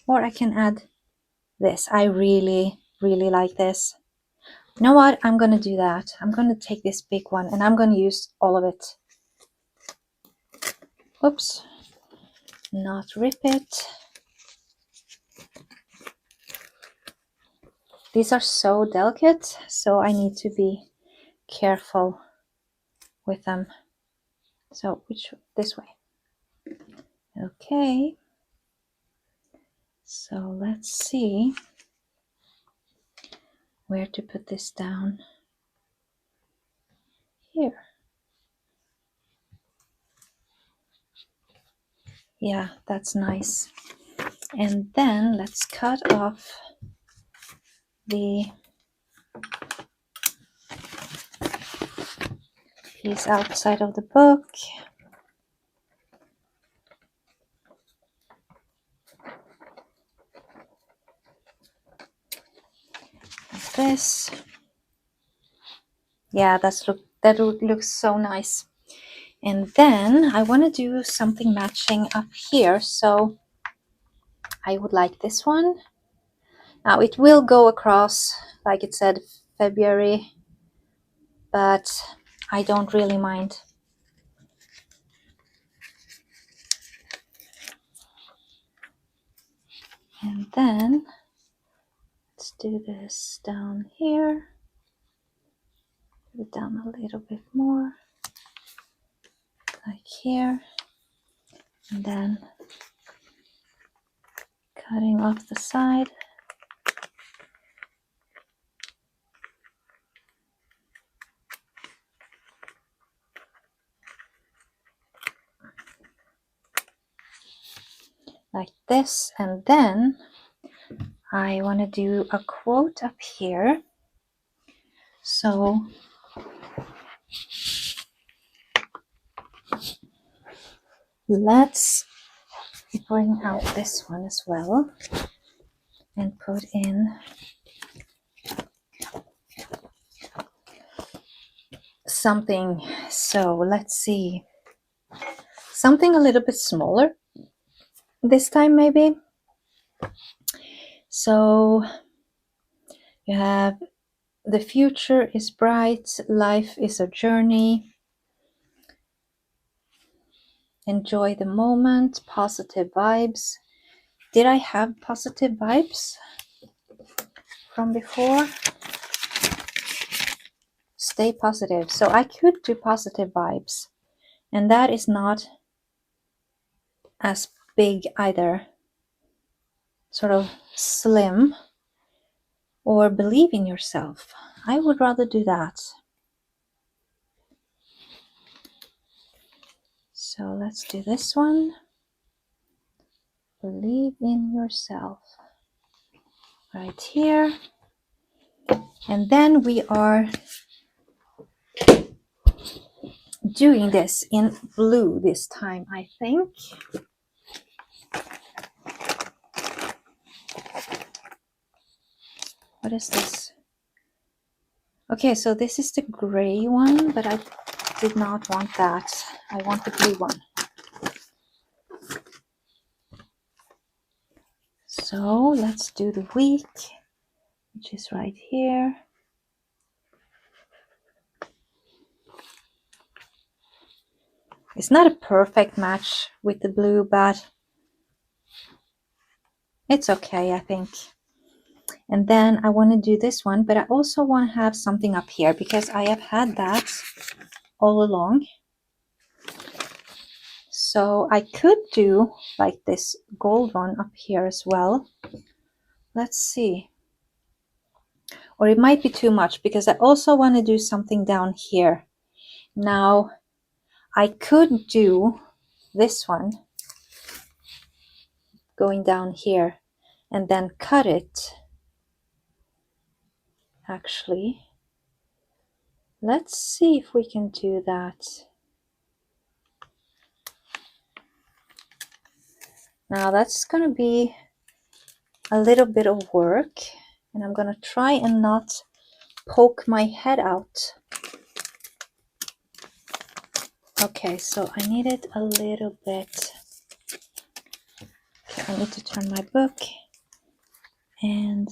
or I can add this. I really like this. You know what? I'm gonna do that. I'm gonna take this big one and I'm gonna use all of it. Oops, not rip it. These are so delicate, so I need to be careful with them. So this way. Okay. So let's see where to put this down. Here. Yeah, that's nice. And then let's cut off the piece outside of the book. Like this. Yeah, that looks so nice. And then I want to do something matching up here. So I would like this one. Now it will go across, like it said, February, but I don't really mind. And then let's do this down here. Put it down a little bit more, like here. And then cutting off the side. Like this. And then I want to do a quote up here. So let's bring out this one as well and put in something. So let's see, something a little bit smaller this time maybe. So you have the future is bright, life is a journey, enjoy the moment, positive vibes. Did I have positive vibes from before? Stay positive. So I could do positive vibes, and that is not as big either. Sort of slim, or believe in yourself. I would rather do that. So let's do this one. Believe in yourself. Right here. And then we are doing this in blue this time, I think. What is this? Okay, so this is the gray one, but I did not want that. I want the blue one. So let's do the week, which is right here. It's not a perfect match with the blue, but it's okay, I think. And then I want to do this one, but I also want to have something up here because I have had that all along. So I could do like this gold one up here as well. Let's see. Or it might be too much because I also want to do something down here. Now, I could do this one going down here and then cut it. Actually, let's see if we can do that. Now that's going to be a little bit of work, and I'm going to try and not poke my head out. Okay, so I need it a little bit. Okay, I need to turn my book and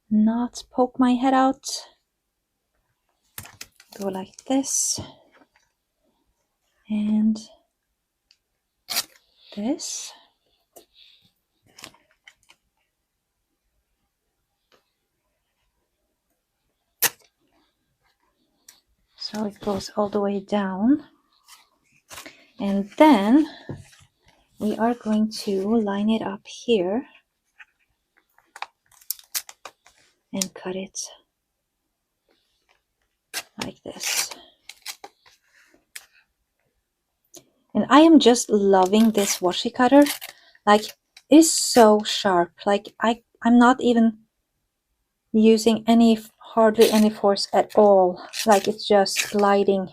not poke my head out. Go like this and this. So it goes all the way down. And then we are going to line it up here and cut it like this. And I am just loving this washi cutter. Like, it is so sharp. Like, I'm not even using hardly any force at all. Like, it's just gliding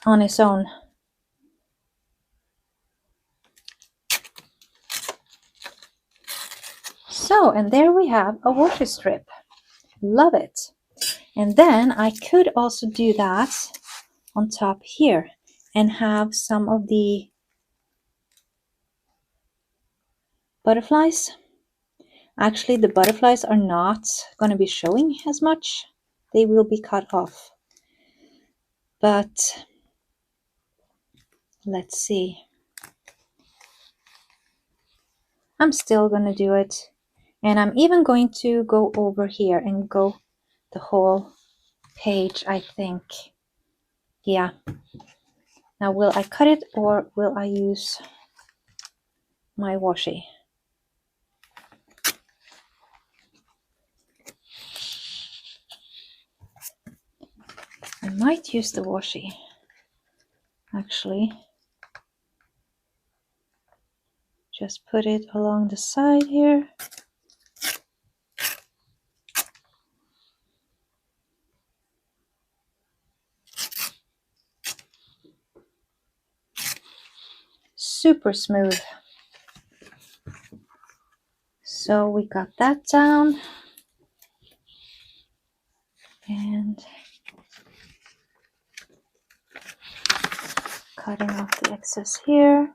on its own. So, and there we have a washi strip. Love it. And then I could also do that on top here and have some of the butterflies. Actually, the butterflies are not going to be showing as much. They will be cut off. But let's see. I'm still going to do it. And I'm even going to go over here and go the whole page, I think. Yeah. Now, will I cut it or will I use my washi? I might use the washi, actually. Just put it along the side here. Super smooth. So we got that down. And cutting off the excess here.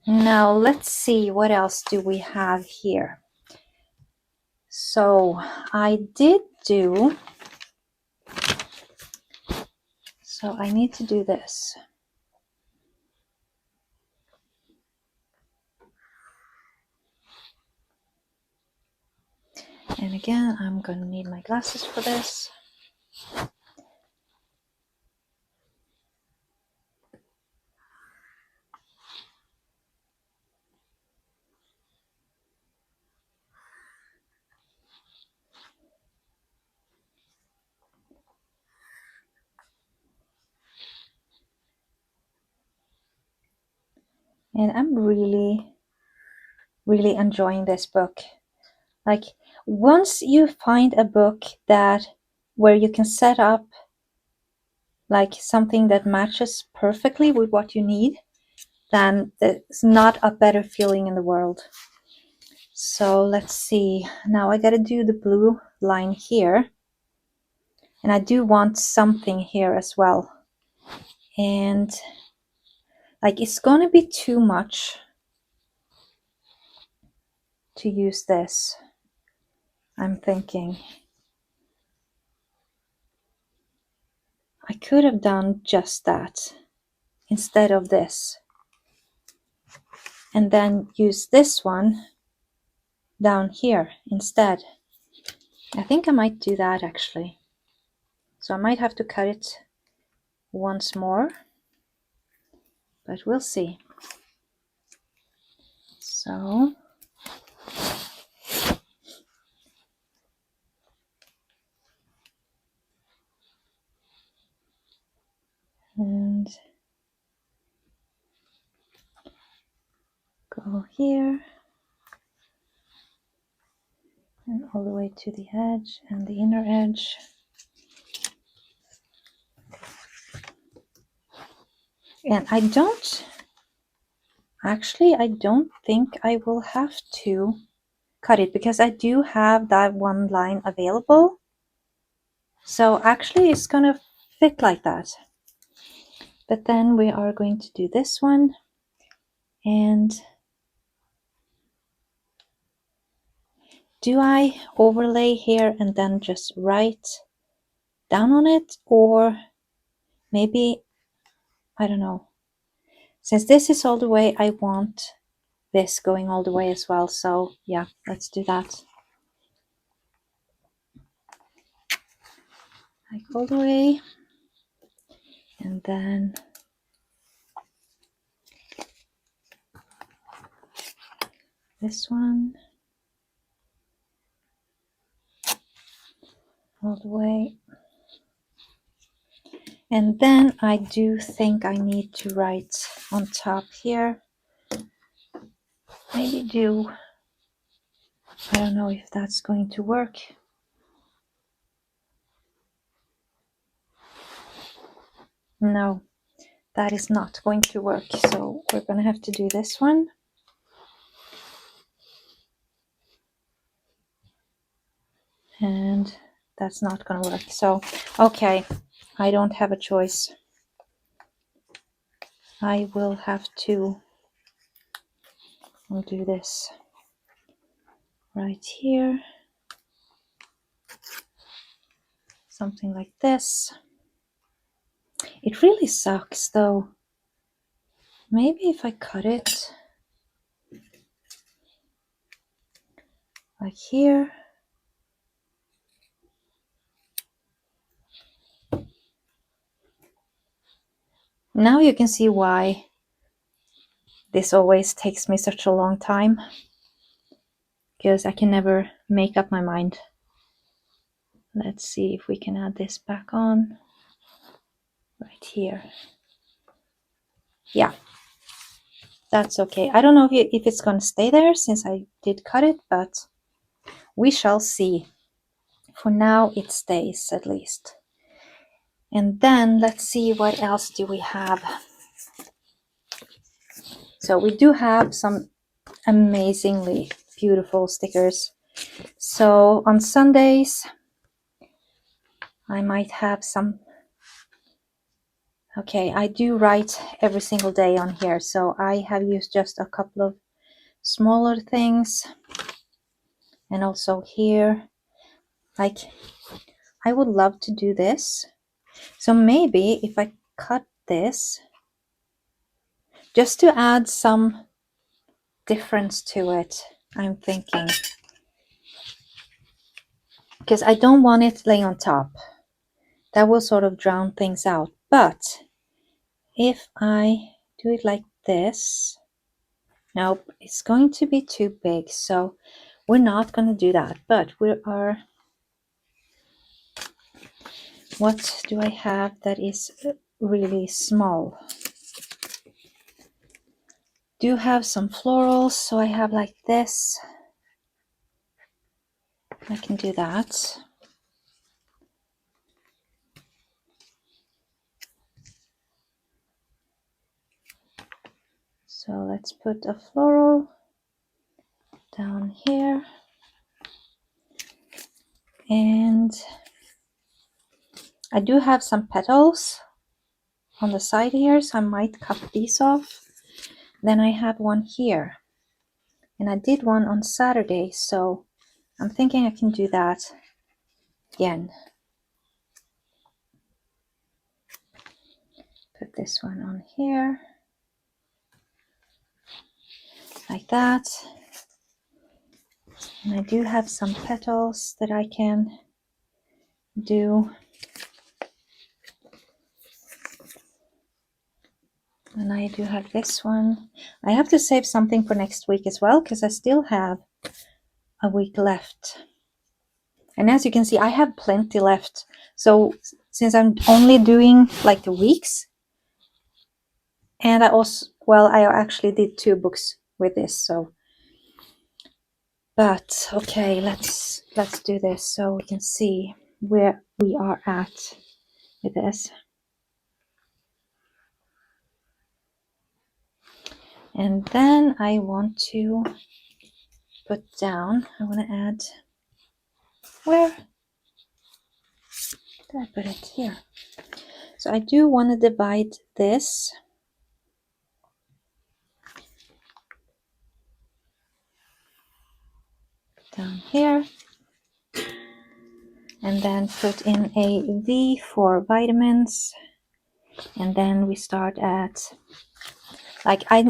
Now let's see, what else do we have here? So I did do, so I need to do this. And again, I'm going to need my glasses for this. And I'm really, really enjoying this book. Like, once you find a book where you can set up like something that matches perfectly with what you need, then there's not a better feeling in the world. So let's see. Now I gotta do the blue line here. And I do want something here as well. And like it's gonna be too much to use this, I'm thinking. I could have done just that instead of this. And then use this one down here instead. I think I might do that actually. So I might have to cut it once more, but we'll see. So and go here and all the way to the edge and the inner edge. And I don't think I will have to cut it because I do have that one line available. So actually it's gonna fit like that. But then we are going to do this one, and do I overlay here and then just write down on it, or maybe, I don't know. Since this is all the way, I want this going all the way as well. So yeah, let's do that. Like all the way, and then this one all the way. And then I do think I need to write on top here. Maybe do, I don't know if that's going to work. No, that is not going to work. So we're going to have to do this one. And that's not going to work. So, okay, I don't have a choice. I will have to do this right here. Something like this. It really sucks though. Maybe if I cut it like here. Now you can see why this always takes me such a long time, because I can never make up my mind. Let's see if we can add this back on right here. Yeah, that's okay. I don't know if it's going to stay there since I did cut it, but we shall see. For now, it stays at least. And then let's see, what else do we have? So we do have some amazingly beautiful stickers. So on Sundays, I might have some. Okay, I do write every single day on here, so I have used just a couple of smaller things. And also here, like, I would love to do this. So maybe if I cut this, just to add some difference to it, I'm thinking. Because I don't want it laying on top. That will sort of drown things out. But if I do it like this, nope, it's going to be too big. So we're not going to do that. But we are, what do I have that is really small? Do have some florals, so I have like this. I can do that. So let's put a floral down here. And I do have some petals on the side here, so I might cut these off. Then I have one here. And I did one on Saturday, so I'm thinking I can do that again. Put this one on here. Like that. And I do have some petals that I can do. And I do have this one. I have to save something for next week as well, because I still have a week left. And as you can see, I have plenty left. So since I'm only doing like the weeks, and I actually did 2 books with this, so. But okay, let's do this so we can see where we are at with this. And then I want to put down, I want to add, where did I put it? Here. So I do want to divide this down here. And then put in a V for vitamins. And then we start at, like, I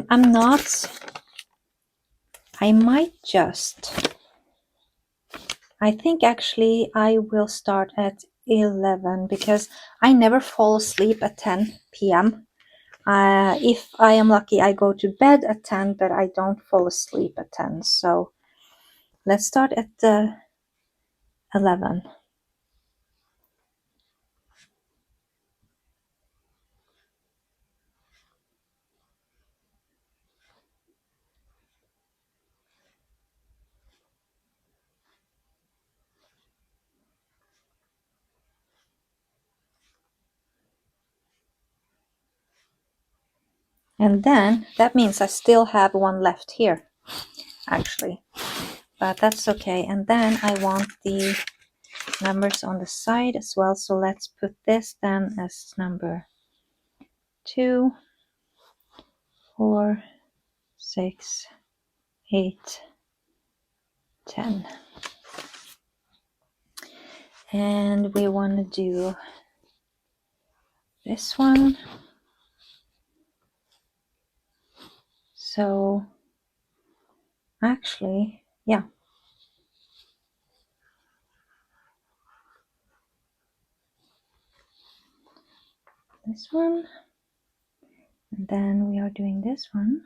think actually I will start at 11 because I never fall asleep at 10 p.m. If I am lucky, I go to bed at 10, but I don't fall asleep at 10. So let's start at 11. And then that means I still have one left here, actually. But that's okay. And then I want the numbers on the side as well. So let's put this then as number 2, 4, 6, 8, 10. And we want to do this one. So actually, yeah. This one. And then we are doing this one.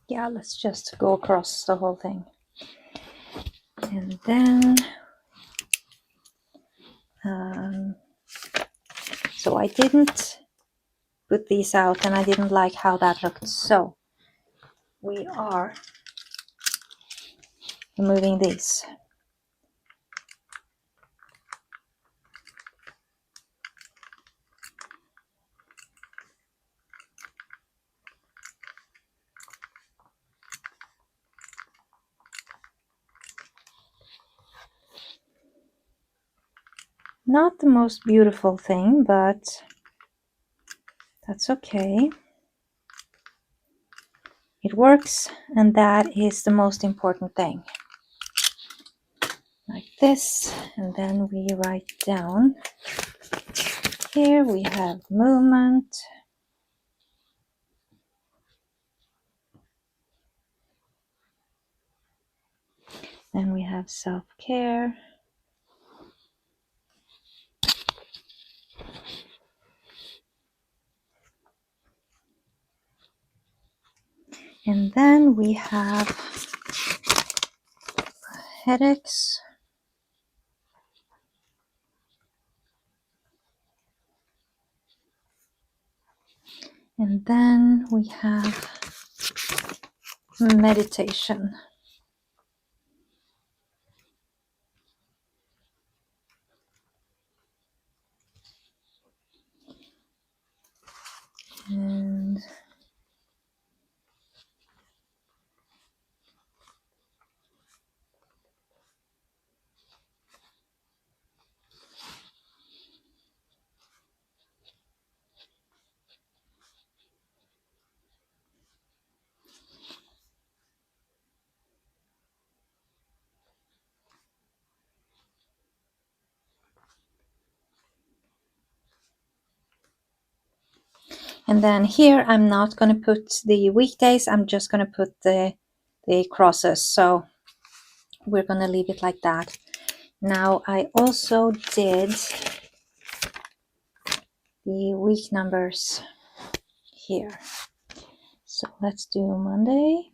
Yeah, let's just go across the whole thing. And then, so I didn't put these out and I didn't like how that looked. So we are removing these. Not the most beautiful thing, but that's okay. It works, and that is the most important thing. Like this, and then we write down, here we have movement. Then we have self-care. And then we have headaches. And then we have meditation. And then here I'm not going to put the weekdays, I'm just going to put the crosses. So we're going to leave it like that. Now I also did the week numbers here. So let's do Monday,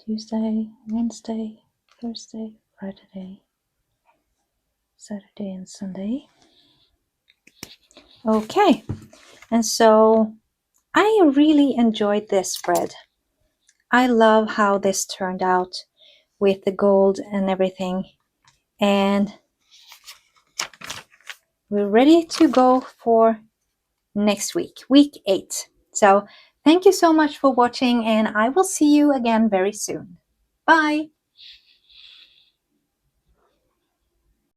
Tuesday, Wednesday, Thursday, Friday, Saturday, and Sunday. Okay, and so I really enjoyed this spread. I love how this turned out with the gold and everything. And we're ready to go for next week, week 8. So thank you so much for watching, and I will see you again very soon. Bye!